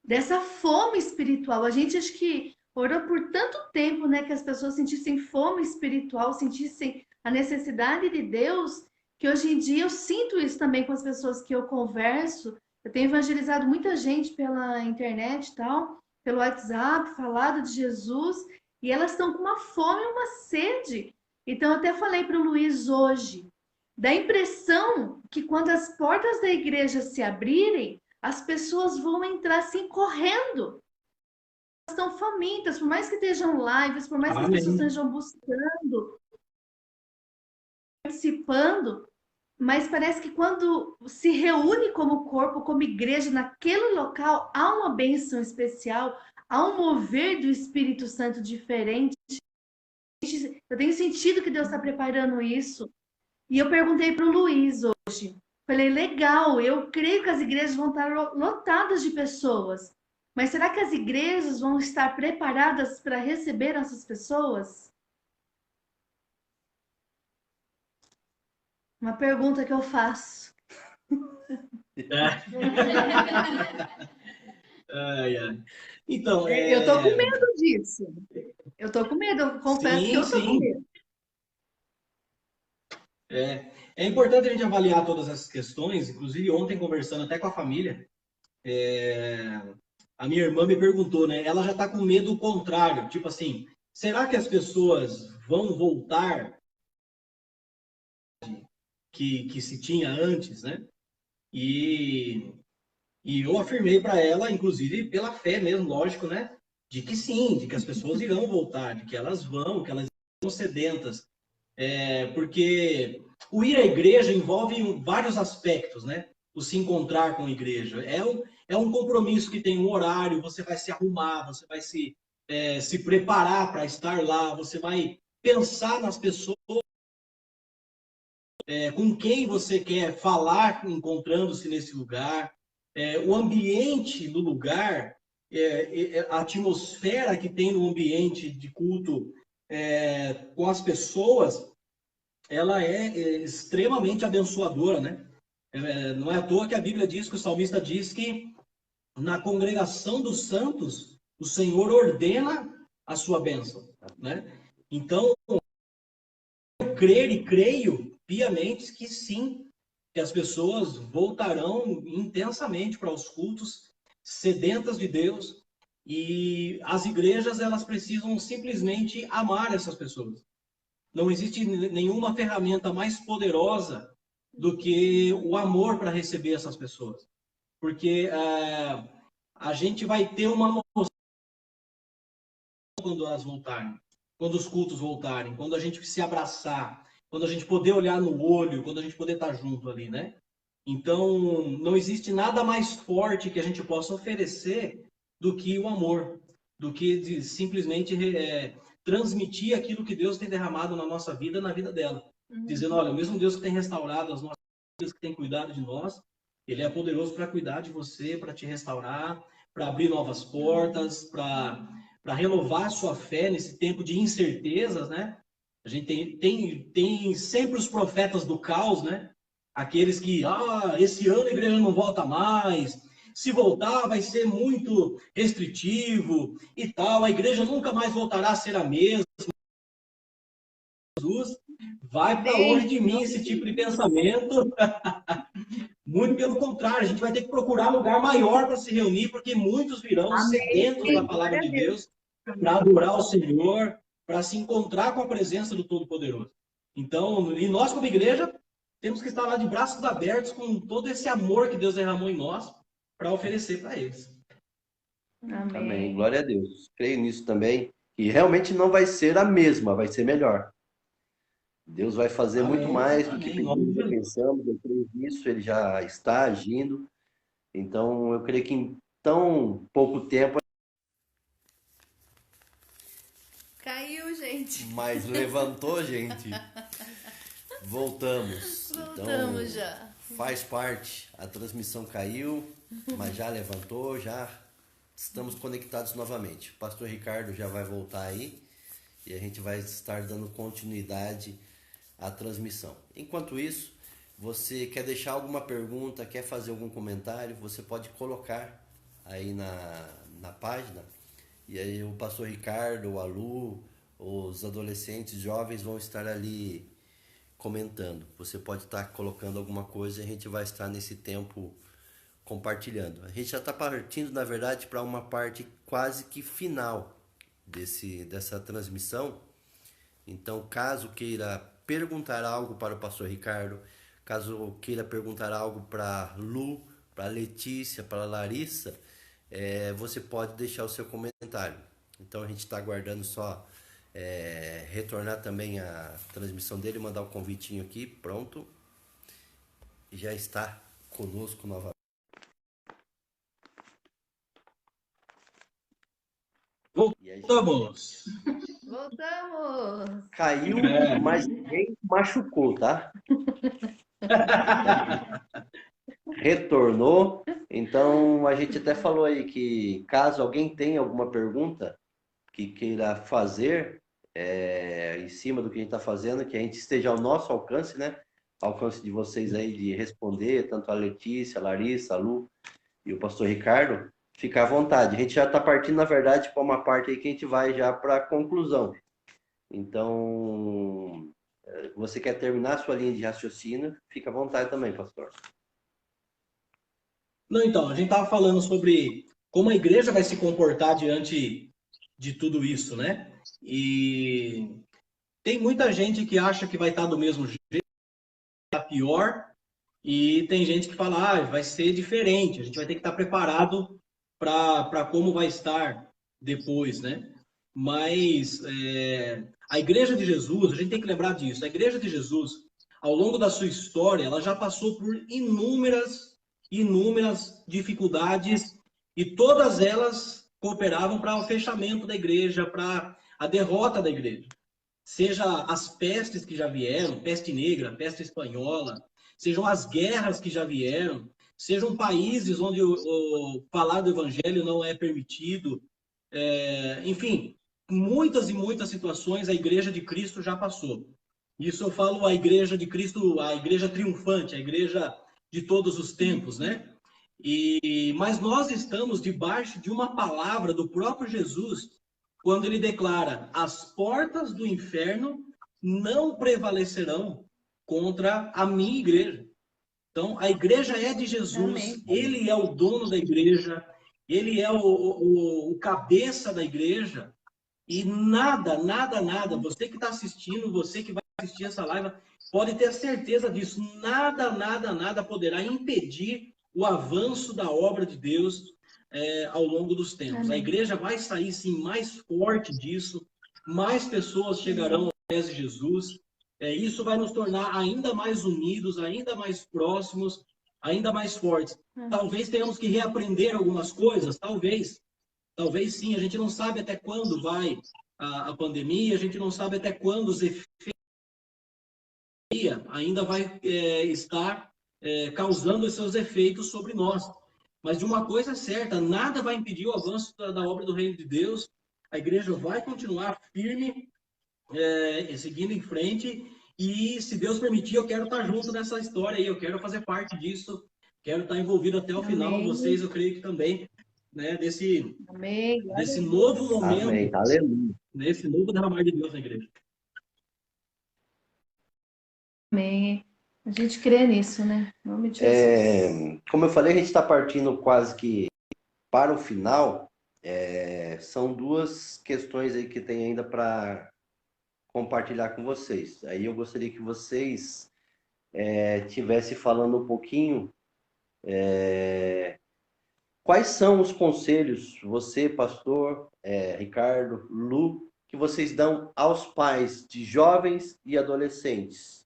dessa fome espiritual. A gente acho que orou por tanto tempo, né, que as pessoas sentissem fome espiritual, sentissem a necessidade de Deus, que hoje em dia eu sinto isso também com as pessoas que eu converso. Eu tenho evangelizado muita gente pela internet e tal, pelo WhatsApp, falado de Jesus, e elas estão com uma fome, uma sede. Então, eu até falei para o Luiz hoje, Dá a impressão que quando as portas da igreja se abrirem, as pessoas vão entrar assim correndo. Elas estão famintas, por mais que estejam lives, por mais que as pessoas Amém. estejam buscando, participando, mas parece que quando se reúne como corpo, como igreja, naquele local, há uma bênção especial, há um mover do Espírito Santo diferente. Eu tenho sentido que Deus está preparando isso. E eu perguntei para o Luiz hoje. Falei, legal, eu creio que as igrejas vão estar lotadas de pessoas. Mas será que as igrejas vão estar preparadas para receber essas pessoas? Uma pergunta que eu faço. Ai, ai. Então, Eu estou com medo disso. Eu estou com medo, eu confesso que sim, eu estou com sim. medo. É importante a gente avaliar todas essas questões. Inclusive, ontem, conversando até com a família, a minha irmã me perguntou, né? Ela já está com medo contrário. Tipo assim, será que as pessoas vão voltar que se tinha antes, né? E, e eu afirmei para ela, inclusive pela fé mesmo, lógico, né? De que sim, de que as pessoas irão voltar, de que elas vão, que elas estão sedentas. Porque o ir à igreja envolve vários aspectos, né? O se encontrar com a igreja. É um compromisso que tem um horário, você vai se arrumar, você vai se preparar para estar lá, você vai pensar nas pessoas com quem você quer falar encontrando-se nesse lugar, o ambiente do lugar, a atmosfera que tem no ambiente de culto com as pessoas, ela é extremamente abençoadora, né? Não é à toa que a Bíblia diz, que o salmista diz que na congregação dos santos, o Senhor ordena a sua bênção, né? Então, eu crer e creio piamente que sim, que as pessoas voltarão intensamente para os cultos, sedentas de Deus, e as igrejas, elas precisam simplesmente amar essas pessoas. Não existe nenhuma ferramenta mais poderosa do que o amor para receber essas pessoas. Porque a gente vai ter uma noção quando elas voltarem, quando os cultos voltarem, quando a gente se abraçar, quando a gente poder olhar no olho, quando a gente poder estar junto ali, né? Então, não existe nada mais forte que a gente possa oferecer do que o amor, do que de simplesmente transmitir aquilo que Deus tem derramado na nossa vida, na vida dela. Dizendo, olha, o mesmo Deus que tem restaurado as nossas vidas, que tem cuidado de nós, Ele é poderoso para cuidar de você, para te restaurar, para abrir novas portas, para renovar a sua fé nesse tempo de incertezas, né? A gente tem sempre os profetas do caos, né? Aqueles que, esse ano a igreja não volta mais, se voltar vai ser muito restritivo e tal, a igreja nunca mais voltará a ser a mesma. Jesus, vai para longe de mim esse tipo de pensamento. Muito pelo contrário, a gente vai ter que procurar lugar maior para se reunir, porque muitos virão sedentos da palavra de Deus para adorar o Senhor, para se encontrar com a presença do Todo-Poderoso. Então, e nós como igreja, temos que estar lá de braços abertos com todo esse amor que Deus derramou em nós para oferecer para eles. Amém. Glória a Deus. Creio nisso também. E realmente não vai ser a mesma, vai ser melhor. Deus vai fazer muito mais do que pedimos ou pensamos. Eu creio nisso, Ele já está agindo. Então, eu creio que em tão pouco tempo. Caiu, gente. Mas levantou, gente. Voltamos. Voltamos então, já. Faz parte. A transmissão caiu, mas já levantou, já estamos conectados novamente. O pastor Ricardo já vai voltar aí e a gente vai estar dando continuidade à transmissão. Enquanto isso, você quer deixar alguma pergunta, quer fazer algum comentário, você pode colocar aí na página. E aí o pastor Ricardo, a Lu, os adolescentes, jovens vão estar ali comentando. Você pode estar colocando alguma coisa e a gente vai estar nesse tempo compartilhando. A gente já está partindo, na verdade, para uma parte quase que final dessa transmissão. Então, caso queira perguntar algo para o pastor Ricardo, caso queira perguntar algo para Lu, para Letícia, para Larissa, você pode deixar o seu comentário. Então a gente está aguardando só retornar também a transmissão dele, mandar o convitinho aqui, pronto. Já está conosco novamente. Voltamos. Voltamos! Caiu, mas ninguém machucou, tá? Retornou. Então a gente até falou aí que caso alguém tenha alguma pergunta que queira fazer em cima do que a gente está fazendo, que a gente esteja ao nosso alcance, né? Alcance de vocês aí de responder, tanto a Letícia, a Larissa, a Lu e o pastor Ricardo, fica à vontade. A gente já está partindo, na verdade, para uma parte aí que a gente vai já para a conclusão. Então, você quer terminar a sua linha de raciocínio, fica à vontade também, pastor. Não, então, a gente estava falando sobre como a igreja vai se comportar diante de tudo isso, né? E tem muita gente que acha que vai estar do mesmo jeito, pior, e tem gente que fala, vai ser diferente, a gente vai ter que estar preparado para como vai estar depois, né? Mas a Igreja de Jesus, a gente tem que lembrar disso, a Igreja de Jesus, ao longo da sua história, ela já passou por inúmeras dificuldades e todas elas cooperavam para o fechamento da igreja, para a derrota da igreja. Seja as pestes que já vieram, peste negra, peste espanhola, sejam as guerras que já vieram, sejam países onde o falar do evangelho não é permitido, enfim, muitas e muitas situações a igreja de Cristo já passou. Isso eu falo a igreja de Cristo, a igreja triunfante, a igreja de todos os tempos, né? Mas nós estamos debaixo de uma palavra do próprio Jesus, quando ele declara: as portas do inferno não prevalecerão contra a minha igreja. Então, a igreja é de Jesus, Amém. ele é o dono da igreja, ele é o cabeça da igreja, e nada, você que está assistindo, você que vai assistir essa live, pode ter certeza disso, nada poderá impedir o avanço da obra de Deus ao longo dos tempos. Amém. A igreja vai sair, sim, mais forte disso, mais pessoas chegarão aos pés de Jesus, isso vai nos tornar ainda mais unidos, ainda mais próximos, ainda mais fortes. Talvez tenhamos que reaprender algumas coisas, talvez sim, a gente não sabe até quando vai a pandemia, a gente não sabe até quando os efeitos ainda vai estar causando os seus efeitos sobre nós. Mas de uma coisa é certa, nada vai impedir o avanço da obra do Reino de Deus. A igreja vai continuar firme, seguindo em frente, e se Deus permitir, eu quero estar junto nessa história aí, eu quero fazer parte disso, quero estar envolvido até o final, vocês eu creio que também, né, desse novo momento, Amém. Aleluia. nesse novo derramar de Deus na igreja. Amém. A gente crê nisso, né? Em nome de Jesus. Como eu falei, a gente está partindo quase que para o final. São duas questões aí que tem ainda para compartilhar com vocês. Aí eu gostaria que vocês tivessem falando um pouquinho quais são os conselhos, você, pastor, Ricardo, Lu, que vocês dão aos pais de jovens e adolescentes?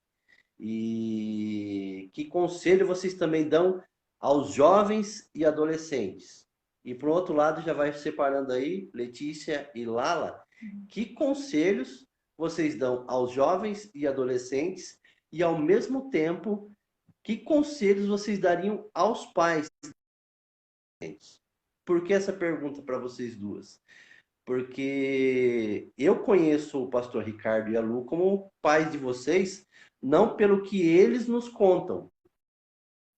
E que conselho vocês também dão aos jovens e adolescentes? E por outro lado, já vai separando aí, Letícia e Lala, que conselhos vocês dão aos jovens e adolescentes e, ao mesmo tempo, que conselhos vocês dariam aos pais? Por que essa pergunta para vocês duas? Porque eu conheço o pastor Ricardo e a Lu como pais de vocês, não pelo que eles nos contam,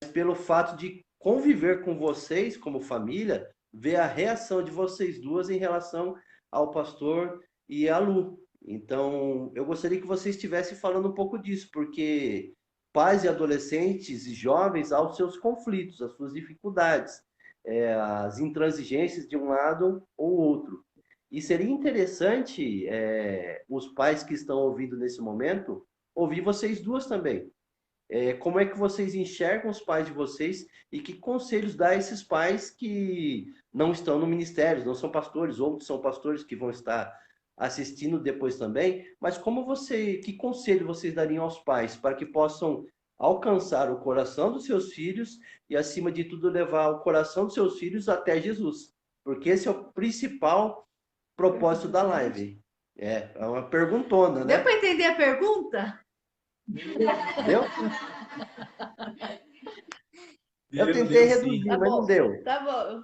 mas pelo fato de conviver com vocês como família, ver a reação de vocês duas em relação ao pastor e à Lu. Então, eu gostaria que vocês estivessem falando um pouco disso, porque pais e adolescentes e jovens há os seus conflitos, as suas dificuldades, as intransigências de um lado ou outro. E seria interessante os pais que estão ouvindo nesse momento ouvir vocês duas também. Como é que vocês enxergam os pais de vocês e que conselhos dá a esses pais que não estão no ministério, não são pastores, ou são pastores que vão estar assistindo depois também, mas que conselho vocês dariam aos pais para que possam alcançar o coração dos seus filhos e, acima de tudo, levar o coração dos seus filhos até Jesus? Porque esse é o principal propósito da live. É uma perguntona, né? Deu para entender a pergunta? Deu? Eu tentei reduzir, Tá mas não bom. deu. Tá bom.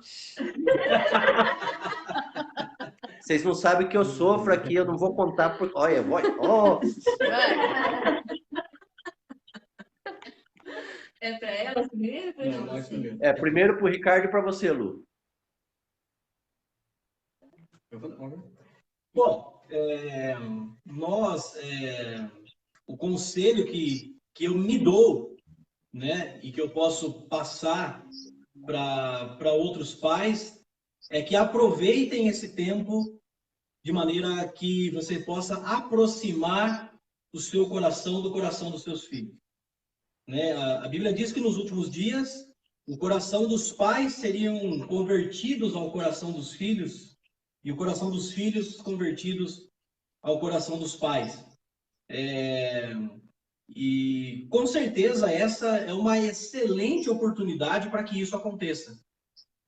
Vocês não sabem que eu sofro aqui, eu não vou contar por. Olha, oh. É para ela primeiro? Não, nós primeiro. Primeiro para o Ricardo e para você, Lu. Bom, o conselho que eu me dou, né, e que eu posso passar para outros pais, é que aproveitem esse tempo de maneira que você possa aproximar o seu coração do coração dos seus filhos. Né? A Bíblia diz que nos últimos dias o coração dos pais seriam convertidos ao coração dos filhos e o coração dos filhos convertidos ao coração dos pais. E com certeza essa é uma excelente oportunidade para que isso aconteça,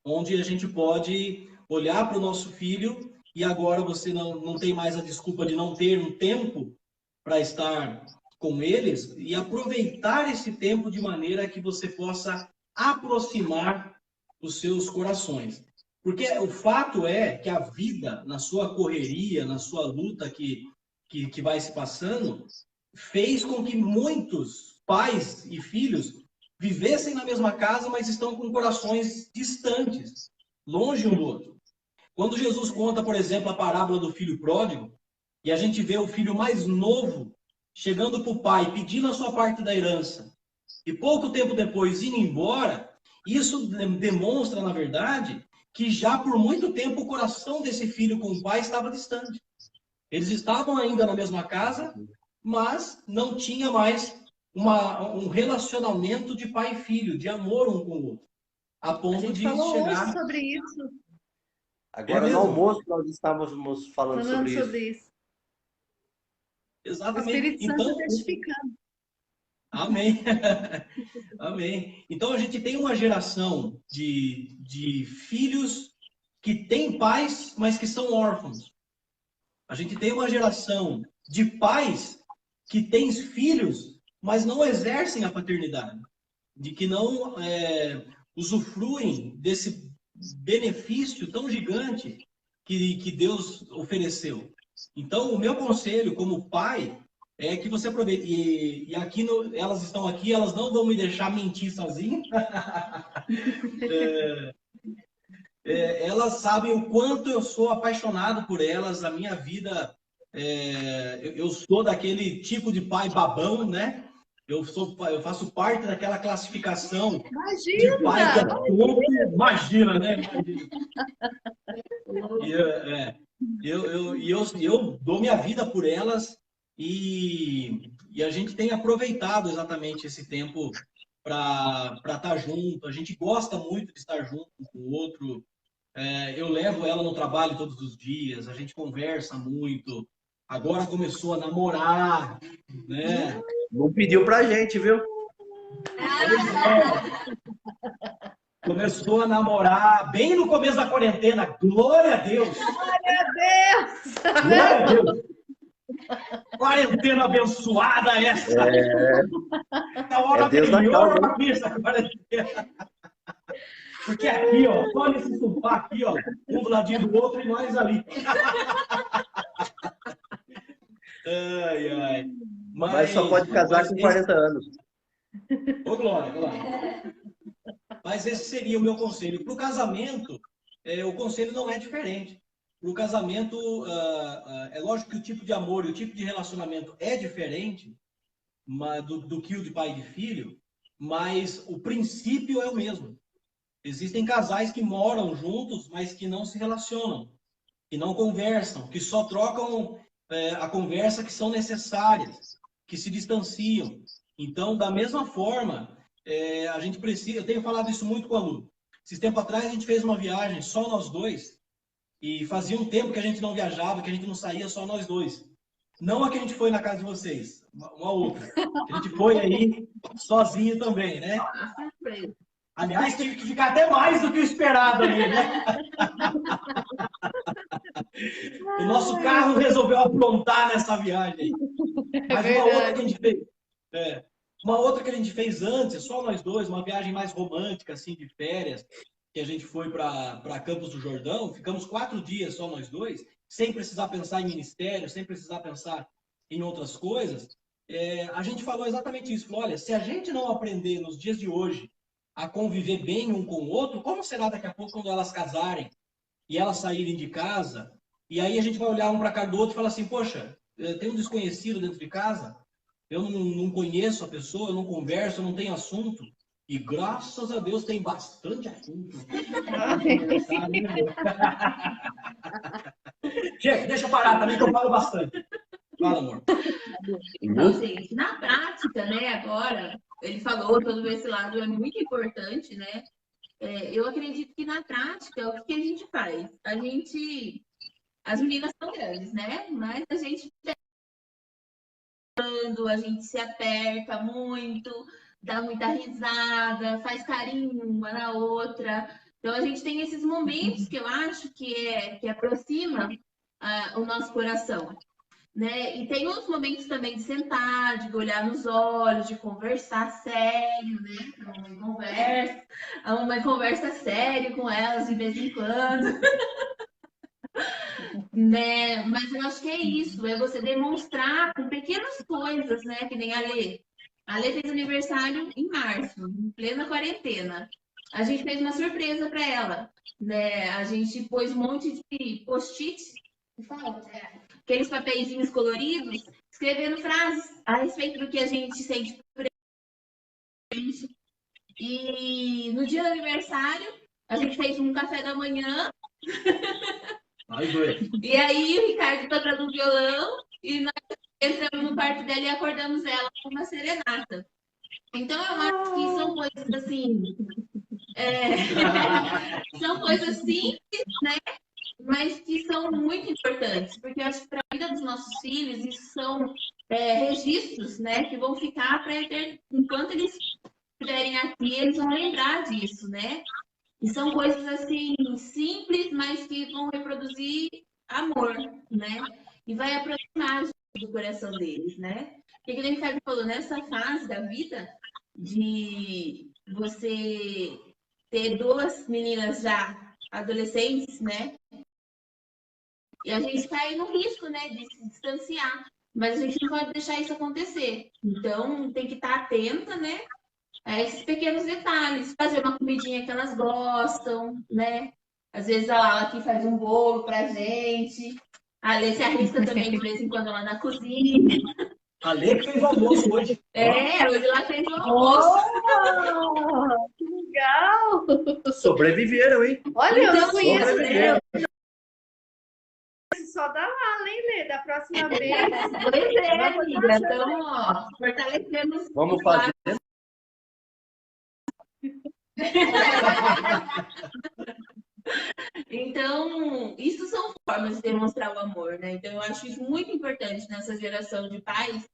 onde a gente pode olhar para o nosso filho e agora você não tem mais a desculpa de não ter um tempo para estar com eles e aproveitar esse tempo de maneira que você possa aproximar os seus corações. Porque o fato é que a vida, na sua correria, na sua luta que vai se passando, fez com que muitos pais e filhos vivessem na mesma casa, mas estão com corações distantes, longe um do outro. Quando Jesus conta, por exemplo, a parábola do filho pródigo, e a gente vê o filho mais novo chegando para o pai, pedindo a sua parte da herança, e pouco tempo depois indo embora, isso demonstra, na verdade, que já por muito tempo o coração desse filho com o pai estava distante. Eles estavam ainda na mesma casa, mas não tinha mais um relacionamento de pai e filho, de amor um com o outro, a ponto de falou chegar... hoje sobre isso. Agora no almoço nós estávamos falando sobre isso. Exatamente. O Espírito Santo então, testificando. Amém. Amém. Então a gente tem uma geração de filhos que têm pais, mas que são órfãos. A gente tem uma geração de pais que têm filhos, mas não exercem a paternidade, de que não usufruem desse benefício tão gigante que Deus ofereceu. Então, o meu conselho como pai é que você aproveite. E aqui elas estão aqui, elas não vão me deixar mentir sozinho. Elas sabem o quanto eu sou apaixonado por elas, a minha vida. Eu sou daquele tipo de pai babão, né? Eu faço parte daquela classificação de pai que é todo. Imagina, né? Eu dou minha vida por elas e a gente tem aproveitado exatamente esse tempo para estar junto. A gente gosta muito de estar junto um com o outro. Eu levo ela no trabalho todos os dias, a gente conversa muito. Agora começou a namorar, né? Não pediu pra gente, viu? Começou a namorar bem no começo da quarentena. Glória a Deus! Glória a Deus! Glória a Deus! Quarentena abençoada essa! Na hora melhor para mim essa quarentena. Porque aqui, ó, só nesse sofá aqui, ó, um do ladinho do outro e nós ali. Ai. Mas só pode casar com 40 anos. Ô, Glória. Mas esse seria o meu conselho. Para o casamento, o conselho não é diferente. Para o casamento, é lógico que o tipo de amor e o tipo de relacionamento é diferente do que o de pai e de filho, mas o princípio é o mesmo. Existem casais que moram juntos, mas que não se relacionam, que não conversam, que só trocam a conversa que são necessárias, que se distanciam. Então, da mesma forma, a gente precisa... Eu tenho falado isso muito com a Lu. Esses tempos atrás, a gente fez uma viagem só nós dois, e fazia um tempo que a gente não viajava, que a gente não saía só nós dois. Não a que a gente foi na casa de vocês, uma outra. A gente foi aí sozinho também, né? Aliás, tive que ficar até mais do que o esperado ali, né? O nosso carro resolveu aprontar nessa viagem. Mas uma outra que a gente fez, uma outra que a gente fez antes, só nós dois, uma viagem mais romântica, assim, de férias, que a gente foi para Campos do Jordão, ficamos 4 dias só nós dois, sem precisar pensar em ministério, sem precisar pensar em outras coisas. A gente falou exatamente isso. Falou, olha, se a gente não aprender nos dias de hoje a conviver bem um com o outro, como será daqui a pouco quando elas casarem e elas saírem de casa? E aí a gente vai olhar um para a cara do outro e falar assim, poxa, tem um desconhecido dentro de casa, eu não conheço a pessoa, eu não converso, eu não tenho assunto. E graças a Deus tem bastante assunto. Gente, deixa eu parar também que eu falo bastante. Fala, amor. Então, gente, na prática, né, agora, ele falou, todo esse lado é muito importante, né? Eu acredito que na prática, o que a gente faz? As meninas são grandes, né? Mas a gente se aperta muito, dá muita risada, faz carinho uma na outra. Então a gente tem esses momentos que eu acho que aproxima o nosso coração, né? E tem outros momentos também de sentar, de olhar nos olhos, de conversar sério, né? Uma conversa séria com elas de vez em quando. Né? Mas eu acho que é isso, é você demonstrar com pequenas coisas, né? Que nem a Lê. A Lê fez aniversário em março, em plena quarentena. A gente fez uma surpresa para ela, né? A gente pôs um monte de post-it, aqueles papeizinhos coloridos, escrevendo frases a respeito do que a gente sente por gente. E no dia do aniversário, a gente fez um café da manhã. E aí o Ricardo tocando violão e nós entramos no quarto dela e acordamos ela com uma serenata. Então eu acho que são coisas assim, são coisas simples, né? Mas que são muito importantes, porque eu acho que para a vida dos nossos filhos isso são registros, né? Que vão ficar para enquanto eles estiverem aqui, eles vão lembrar disso, né? E são coisas assim simples, mas que vão reproduzir amor, né? E vai aproximar do coração deles, né? Porque, como o Ricardo falou, nessa fase da vida, de você ter 2 meninas já adolescentes, né? E a gente cai no risco, né, de se distanciar. Mas a gente não pode deixar isso acontecer. Então, tem que estar atenta, né? A esses pequenos detalhes. Fazer uma comidinha que elas gostam, né? Às vezes a Lala aqui faz um bolo pra gente. A Lê se arrisca também de vez em quando lá na cozinha. A Lê que fez o almoço hoje. Hoje ela fez o almoço. Oh, que legal! Sobreviveram, hein? Olha, eu não Então, conheço Sobreviveram. só da Lala, hein, Lê? Da próxima vez. Pois é, amiga. Então, ó, fortalecemos. Vamos fazer. Então, isso são formas de demonstrar o amor, né? Então, eu acho isso muito importante nessa geração de pais,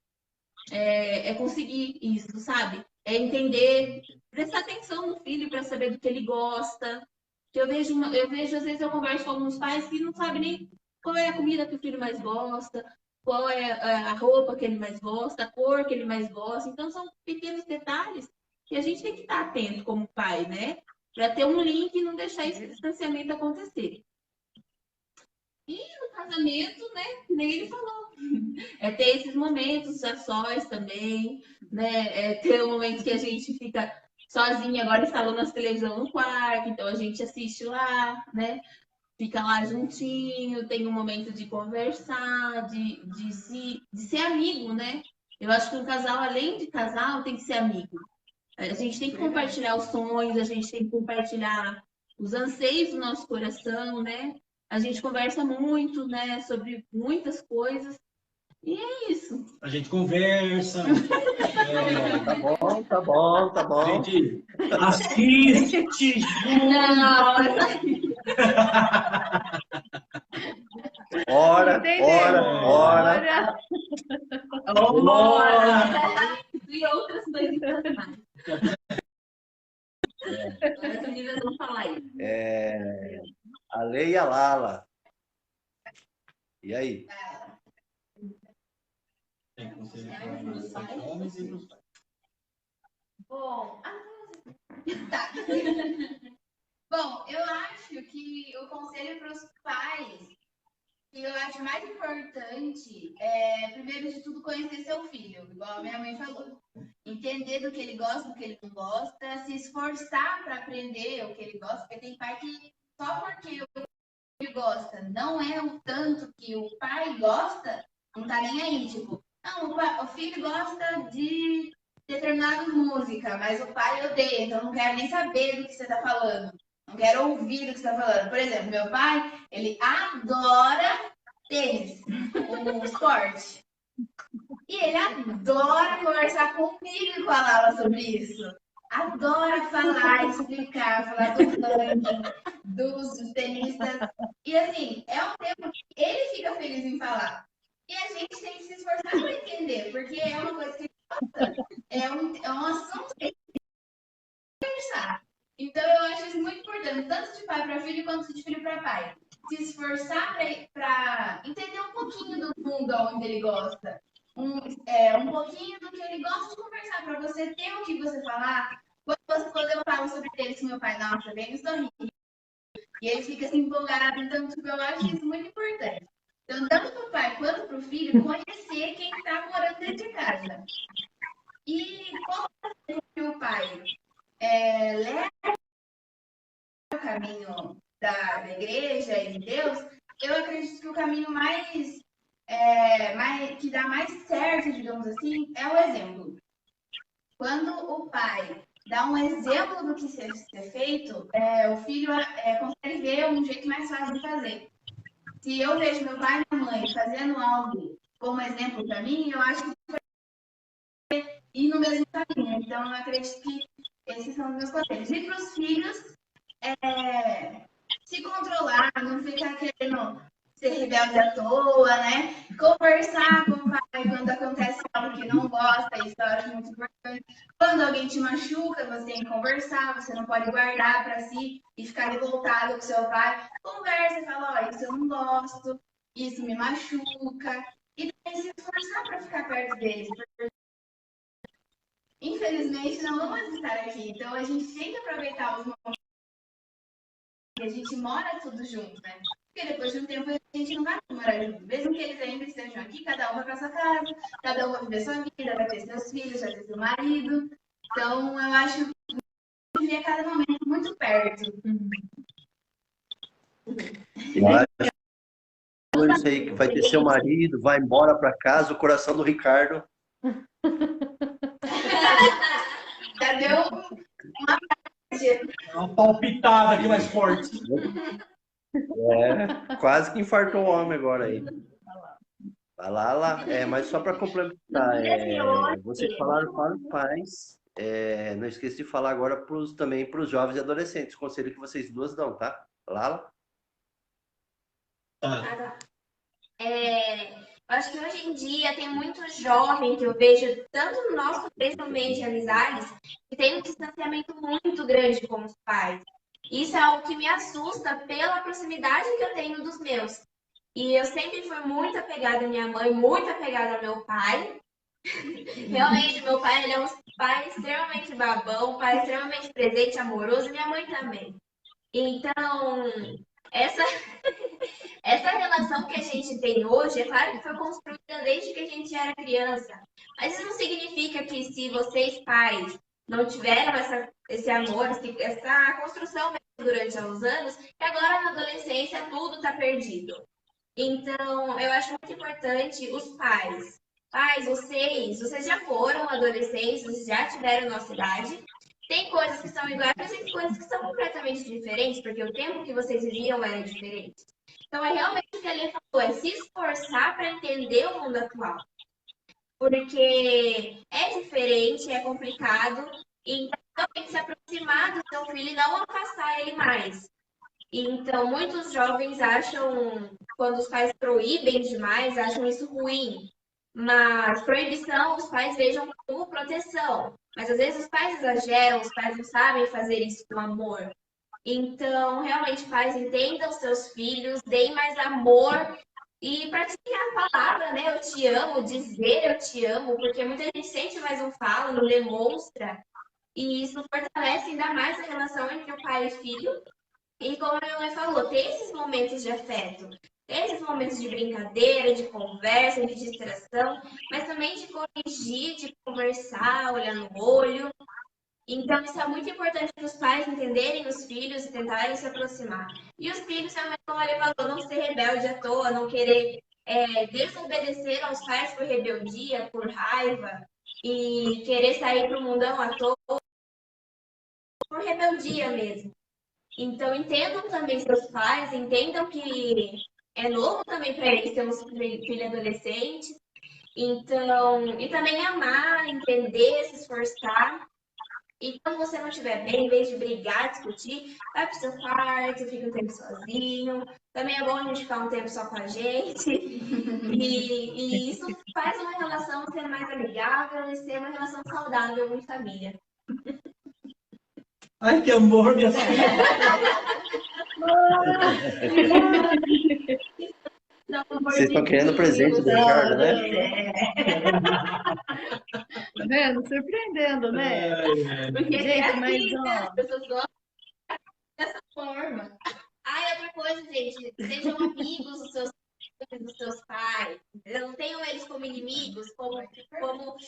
conseguir isso, sabe? É entender, prestar atenção no filho para saber do que ele gosta. Que eu vejo, às vezes, eu converso com alguns pais que não sabem nem qual é a comida que o filho mais gosta, qual é a roupa que ele mais gosta, a cor que ele mais gosta. Então, são pequenos detalhes que a gente tem que estar atento como pai, né? Para ter um link e não deixar esse distanciamento acontecer. E no casamento, né, que nem ele falou, ter esses momentos a sós também, né, ter um momento que a gente fica sozinha, agora instalando as televisão no quarto, então a gente assiste lá, né, fica lá juntinho, tem um momento de conversar, de ser amigo, né. Eu acho que um casal, além de casal, tem que ser amigo. A gente tem que compartilhar os sonhos, a gente tem que compartilhar os anseios do nosso coração, né? A gente conversa muito, né, sobre muitas coisas. É isso. A gente conversa, Tá bom, tá bom, tá a bom. gente assiste junto. Não, Ora, Entendeu? ora. Ora! e outras coisas mais. Agora as meninas vão falar isso. A Lei e a Lala. E aí? Tem conselho para os homens e para os pais. Bom, tá. Bom, eu acho que o conselho para os pais, que eu acho mais importante, é, primeiro de tudo, conhecer seu filho, igual a minha mãe falou. Entender do que ele gosta, do que ele não gosta, se esforçar para aprender o que ele gosta, porque tem pai que só porque ele gosta não é o tanto que o pai gosta, não tá nem aí, tipo, não, o filho gosta de determinada música, mas o pai odeia, então não quero nem saber do que você tá falando, não quero ouvir do que você tá falando. Por exemplo, meu pai, ele adora tênis, o esporte. E ele adora conversar comigo e com a Laura sobre isso. Adora falar, explicar, falar do ranking, dos tenistas. E assim, é um tema que ele fica feliz em falar. E a gente tem que se esforçar para entender, porque é uma coisa que ele gosta. É um assunto que ele conversar. Então eu acho isso muito importante, tanto de pai para filho quanto de filho para pai. Se esforçar para entender um pouquinho do mundo onde ele gosta. Um pouquinho do que ele gosta de conversar, para você ter o que você falar. Quando eu falo sobre tênis com meu pai, nossa, bem no sorriso. E ele fica assim empolgado, então tipo, eu acho isso muito importante. Então, tanto para o pai quanto para o filho, conhecer quem está morando dentro de casa. E como que o pai leva o caminho da igreja e de Deus, eu acredito que o caminho que dá mais certo, digamos assim, é o exemplo. Quando o pai dá um exemplo do que ser feito, o filho consegue ver um jeito mais fácil de fazer. Se eu vejo meu pai e minha mãe fazendo algo como exemplo para mim, eu acho que vai ir no mesmo caminho. Então, eu acredito que esses são os meus conselhos. E para os filhos, se controlar, não ficar querendo ser rebelde à toa, né? Conversar com o pai quando acontece algo que não gosta, isso eu acho muito importante. Quando alguém te machuca, você tem que conversar, você não pode guardar para si e ficar revoltado com seu pai. Conversa e fala, ó, isso eu não gosto, isso me machuca. E também se esforçar para ficar perto deles. Porque, infelizmente, não vamos estar aqui. Então, a gente tem que aproveitar os momentos que a gente mora tudo junto, né? Porque depois de um tempo a gente não vai morar junto. Mesmo que eles ainda estejam aqui, cada um vai para sua casa, cada um vai viver sua vida, vai ter seus filhos, vai ter seu marido. Então, eu acho que viver cada momento muito perto. Eu acho que isso aí que vai ter seu marido, vai embora para casa, o coração do Ricardo. Já deu Uma palpitada aqui mais forte. Quase que infartou o homem agora aí. Vai lá. Mas só para complementar, vocês falaram para os pais, não esqueça de falar agora também para os jovens e adolescentes, o conselho que vocês duas dão, tá? Lala? Eu acho que hoje em dia tem muito jovem que eu vejo, tanto no nosso meio de amizades, que tem um distanciamento muito grande com os pais. Isso é algo que me assusta pela proximidade que eu tenho dos meus. E eu sempre fui muito apegada à minha mãe, muito apegada ao meu pai. Realmente, meu pai ele é um pai extremamente babão, um pai extremamente presente, amoroso, e minha mãe também. Então, essa relação que a gente tem hoje, é claro que foi construída desde que a gente era criança. Mas isso não significa que se vocês, pais, não tiveram esse amor, essa construção durante os anos, que agora na adolescência tudo está perdido. Então, eu acho muito importante os pais. Pais, vocês já foram adolescentes, vocês já tiveram nossa idade. Tem coisas que são iguais, mas tem coisas que são completamente diferentes, porque o tempo que vocês viviam era diferente. Então, Então, é realmente o que a Lê falou, é se esforçar para entender o mundo atual. Porque é diferente, é complicado, então tem que se aproximar do seu filho e não afastar ele mais. Então, muitos jovens acham, quando os pais proíbem demais, acham isso ruim. Mas proibição, os pais vejam como proteção. Mas às vezes os pais exageram, os pais não sabem fazer isso com amor. Então, realmente, pais, entendam seus filhos, deem mais amor e pratiquem a palavra, né? Eu te amo, dizer eu te amo, porque muita gente sente, mas não fala, não demonstra. E isso fortalece ainda mais a relação entre o pai e o filho. E como a minha mãe falou, ter esses momentos de afeto, ter esses momentos de brincadeira, de conversa, de distração, mas também de corrigir, de conversar, olhar no olho. Então, isso é muito importante para os pais entenderem os filhos e tentarem se aproximar. E os filhos também, como ele falou, não ser rebelde à toa, não querer desobedecer aos pais por rebeldia, por raiva, e querer sair para o mundão à toa, por rebeldia mesmo. Então, entendam também seus pais, entendam que é novo também para eles termos filho adolescente. Então, e também amar, entender, se esforçar. E quando você não estiver bem, em vez de brigar, discutir, vai pro seu quarto, fica um tempo sozinho. Também é bom a gente ficar um tempo só com a gente. E isso faz uma relação ser mais amigável e ser uma relação saudável em família. Ai, que amor, minha filha. Vocês estão querendo presente do Ricardo, né? Tá vendo? Surpreendendo, né? Porque Gente, mas assim, né? ó, As pessoas gostam dessa forma. Ah, e outra coisa, gente, sejam amigos dos seus pais. Não tenham eles como inimigos, como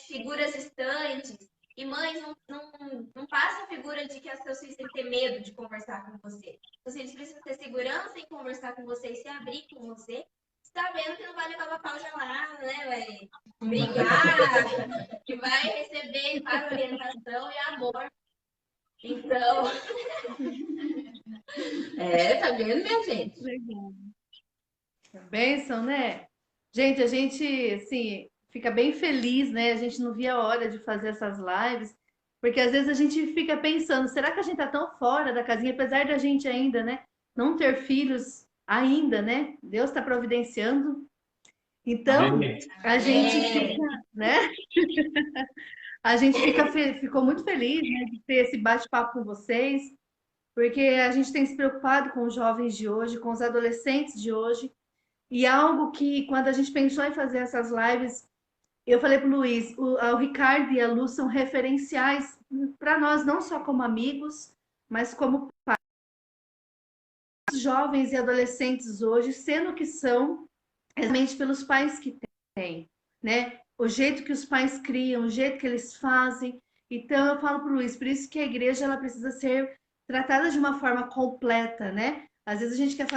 figuras distantes. E mães, não passem a figura de que as seus filhos têm que ter medo de conversar com você. Os filhos precisam ter segurança em conversar com você e se abrir com você, sabendo que não vai levar pau gelado, né? Vai brigar, que vai receber para orientação e amor. Então, Tá vendo, minha gente? legal. Bênção, né? Gente, a gente, assim, fica bem feliz, né? A gente não via a hora de fazer essas lives, porque às vezes a gente fica pensando, será que a gente tá tão fora da casinha, apesar da gente ainda, né, não ter filhos ainda, né? Deus está providenciando. Então, a gente fica, né? A gente ficou muito feliz, né, de ter esse bate-papo com vocês, porque a gente tem se preocupado com os jovens de hoje, com os adolescentes de hoje, e algo que, quando a gente pensou em fazer essas lives, eu falei para o Luiz, o Ricardo e a Lu são referenciais para nós, não só como amigos, mas como pais. Os jovens e adolescentes hoje, sendo que são, realmente pelos pais que têm, né? O jeito que os pais criam, o jeito que eles fazem. Então, eu falo para o Luiz, por isso que a igreja ela precisa ser tratada de uma forma completa, né? Às vezes a gente quer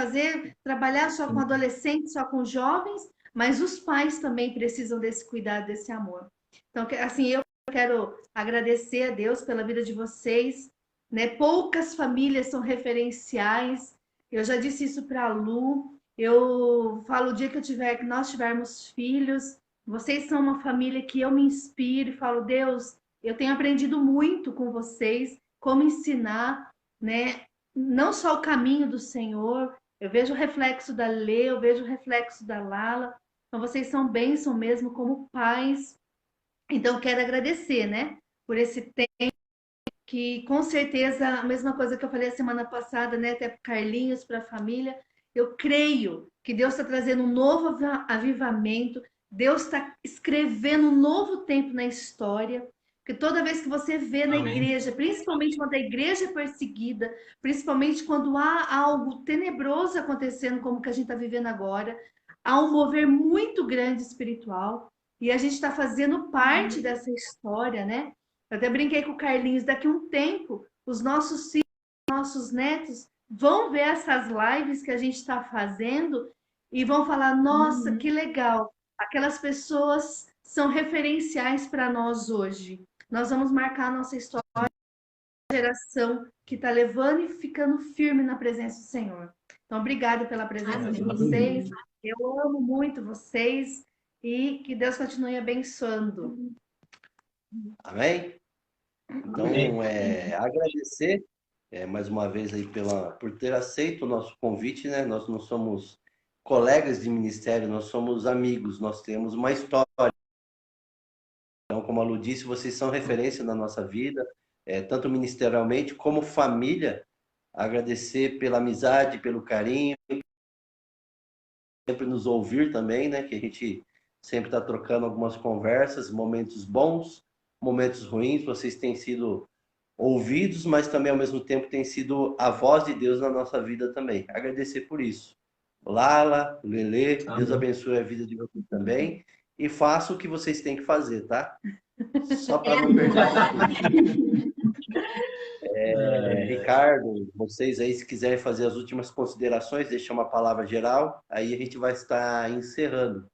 trabalhar só com adolescentes, só com jovens, mas os pais também precisam desse cuidado, desse amor. Então, assim, eu quero agradecer a Deus pela vida de vocês, né? Poucas famílias são referenciais. Eu já disse isso para a Lu. Eu falo o dia que nós tivermos filhos, vocês são uma família que eu me inspiro e falo, Deus, eu tenho aprendido muito com vocês, como ensinar, né? Não só o caminho do Senhor, eu vejo o reflexo da Lê, eu vejo o reflexo da Lala. Então, vocês são bênção mesmo como pais. Então, quero agradecer, né? Por esse tempo que, com certeza, a mesma coisa que eu falei a semana passada, né? Até para Carlinhos, para a família. Eu creio que Deus está trazendo um novo avivamento. Deus está escrevendo um novo tempo na história. Porque toda vez que você vê na igreja, principalmente quando a igreja é perseguida, principalmente quando há algo tenebroso acontecendo, como que a gente está vivendo agora, há um mover muito grande espiritual. E a gente está fazendo parte dessa história, né? Eu até brinquei com o Carlinhos, daqui a um tempo, os nossos filhos, nossos netos vão ver essas lives que a gente está fazendo e vão falar, nossa, que legal, aquelas pessoas são referenciais para nós hoje. Nós vamos marcar a nossa história geração que está levando e ficando firme na presença do Senhor. Então, obrigado pela presença de vocês. Eu amo muito vocês e que Deus continue abençoando. Amém? Então, agradecer mais uma vez aí por ter aceito o nosso convite, né? Nós não somos colegas de ministério, nós somos amigos, nós temos uma história. Então, como a Lu disse, vocês são referência na nossa vida, tanto ministerialmente como família. Agradecer pela amizade, pelo carinho, sempre nos ouvir também, né? Que a gente sempre está trocando algumas conversas, momentos bons, momentos ruins. Vocês têm sido ouvidos, mas também ao mesmo tempo tem sido a voz de Deus na nossa vida também. Agradecer por isso. Lala, Lelê, Deus abençoe a vida de vocês também. E faça o que vocês têm que fazer, tá? Só para não perder Ricardo, vocês aí, se quiserem fazer as últimas considerações, deixar uma palavra geral, aí a gente vai estar encerrando.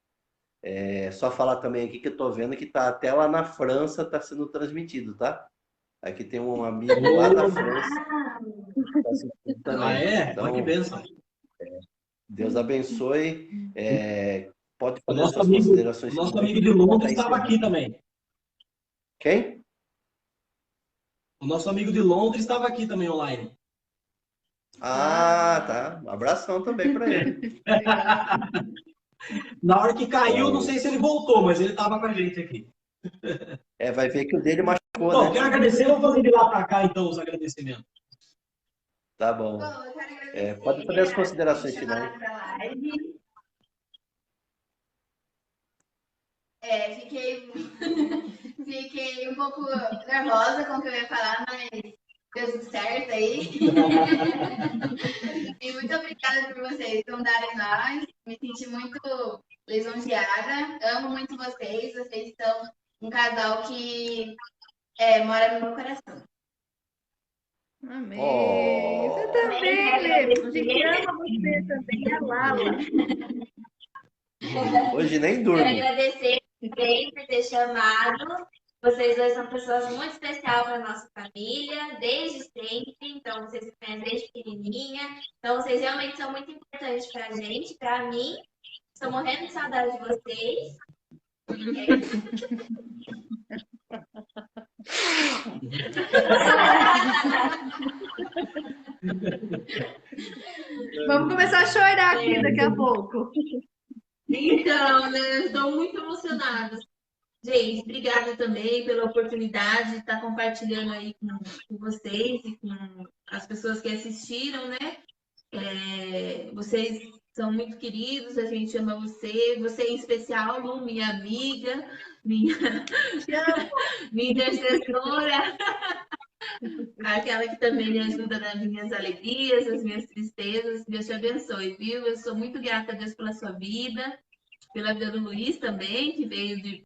Só falar também aqui que eu estou vendo que tá até lá na França, está sendo transmitido, tá? Aqui tem um amigo lá da França. Tá assistindo também. Então, Olha que bênção. Deus abençoe. Pode O fazer nosso suas amigo, considerações. o nosso amigo de Londres estava aqui também. Quem? O nosso amigo de Londres estava aqui também online. Ah, tá. Um abração também para ele. Na hora que caiu, não sei se ele voltou, mas ele estava com a gente aqui. Vai ver que o dele machucou, Bom, né? quero agradecer, vou fazer de lá para cá, então, os agradecimentos. Tá bom. Bom, eu quero agradecer Pode fazer as considerações me finais. chamaram pra live. Fiquei um pouco nervosa com o que eu ia falar, mas deu tudo certo aí. E muito obrigada por vocês contarem nós. Me senti muito lisonjeada. Amo muito vocês. Vocês são um casal que mora no meu coração. Amém. Oh. Você também, Lê. A gente ama você também, a Lala. Hoje nem Quero durmo. agradecer também por ter chamado. Vocês dois são pessoas muito especiais para a nossa família, desde sempre. Então, vocês me conhecem desde pequenininha. Então, vocês realmente são muito importantes para a gente, para mim. Estou morrendo de saudade de vocês. Vamos começar a chorar aqui daqui a pouco. Então, né, estou muito emocionada. Gente, obrigada também pela oportunidade de estar compartilhando aí com vocês e com as pessoas que assistiram, né? Vocês são muito queridos, a gente ama você em especial, Lu, minha amiga, minha intercessora, aquela que também me ajuda nas minhas alegrias, nas minhas tristezas. Deus te abençoe, viu? Eu sou muito grata a Deus pela sua vida, pela vida do Luiz também, que veio de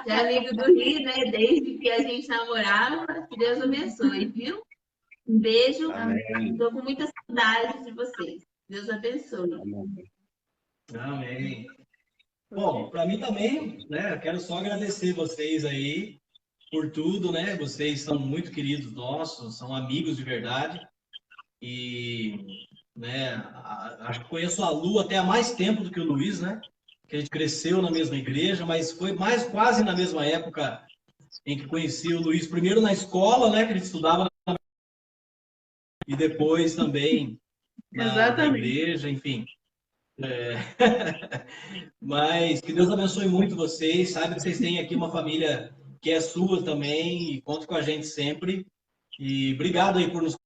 amigo do Rio, né? Desde que a gente namorava. Que Deus abençoe, viu? Um beijo. Estou com muita saudade de vocês. Deus abençoe. Amém. Bom, para mim também, né? Quero só agradecer vocês aí por tudo, né? Vocês são muito queridos nossos, são amigos de verdade. E, né? Acho que conheço a Lu até há mais tempo do que o Luiz, né? Que a gente cresceu na mesma igreja, mas foi mais quase na mesma época em que conheci o Luiz, primeiro na escola, né? Que a gente estudava e depois também na igreja, enfim. Mas que Deus abençoe muito vocês. Sabe que vocês têm aqui uma família que é sua também e conta com a gente sempre. E obrigado aí por nos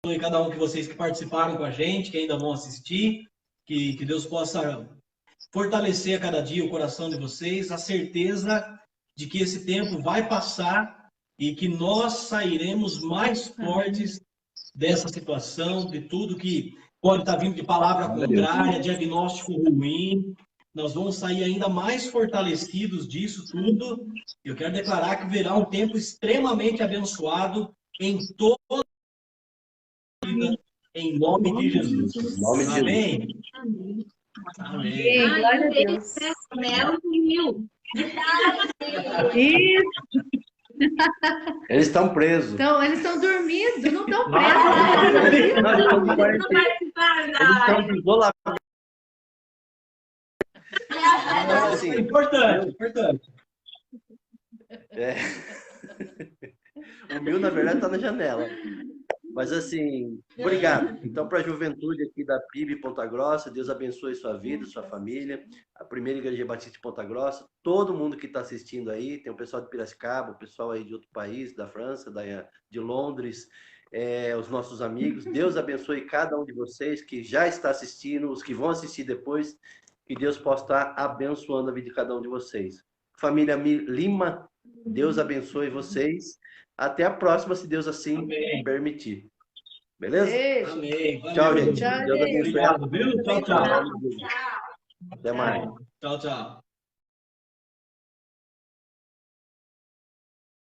e cada um de vocês que participaram com a gente, que ainda vão assistir. Que Deus possa fortalecer a cada dia o coração de vocês, a certeza de que esse tempo vai passar e que nós sairemos mais fortes dessa situação, de tudo que pode estar vindo de palavra contrária, diagnóstico ruim. Nós vamos sair ainda mais fortalecidos disso tudo. Eu quero declarar que virá um tempo extremamente abençoado em toda a vida, em nome de Jesus. Em nome de Amém. Jesus. Amém. Glória a Deus. Mel e Mil. Isso. Eles estão presos. Então, eles estão dormindo, não estão presos. Não, eles estão de Não quarentena. participaram Eles da estão de isolamento. Mas, assim, Importante, importante. é. O meu, na verdade, está na janela. Mas, assim, obrigado. Então, para a juventude aqui da PIB Ponta Grossa, Deus abençoe sua vida, sua família, a primeira Igreja Batista de Ponta Grossa, todo mundo que está assistindo aí, tem o pessoal de Piracicaba, o pessoal aí de outro país, da França, de Londres, os nossos amigos. Deus abençoe cada um de vocês que já está assistindo, os que vão assistir depois, que Deus possa estar abençoando a vida de cada um de vocês. Família Lima, Deus abençoe vocês. Até a próxima, se Deus assim Amém. permitir. Beleza? Beijo. Amém. Valeu. Tchau, gente. Tchau, Deus gente. abençoe. Obrigado, viu? Tchau, tchau. Até mais. Tchau, tchau.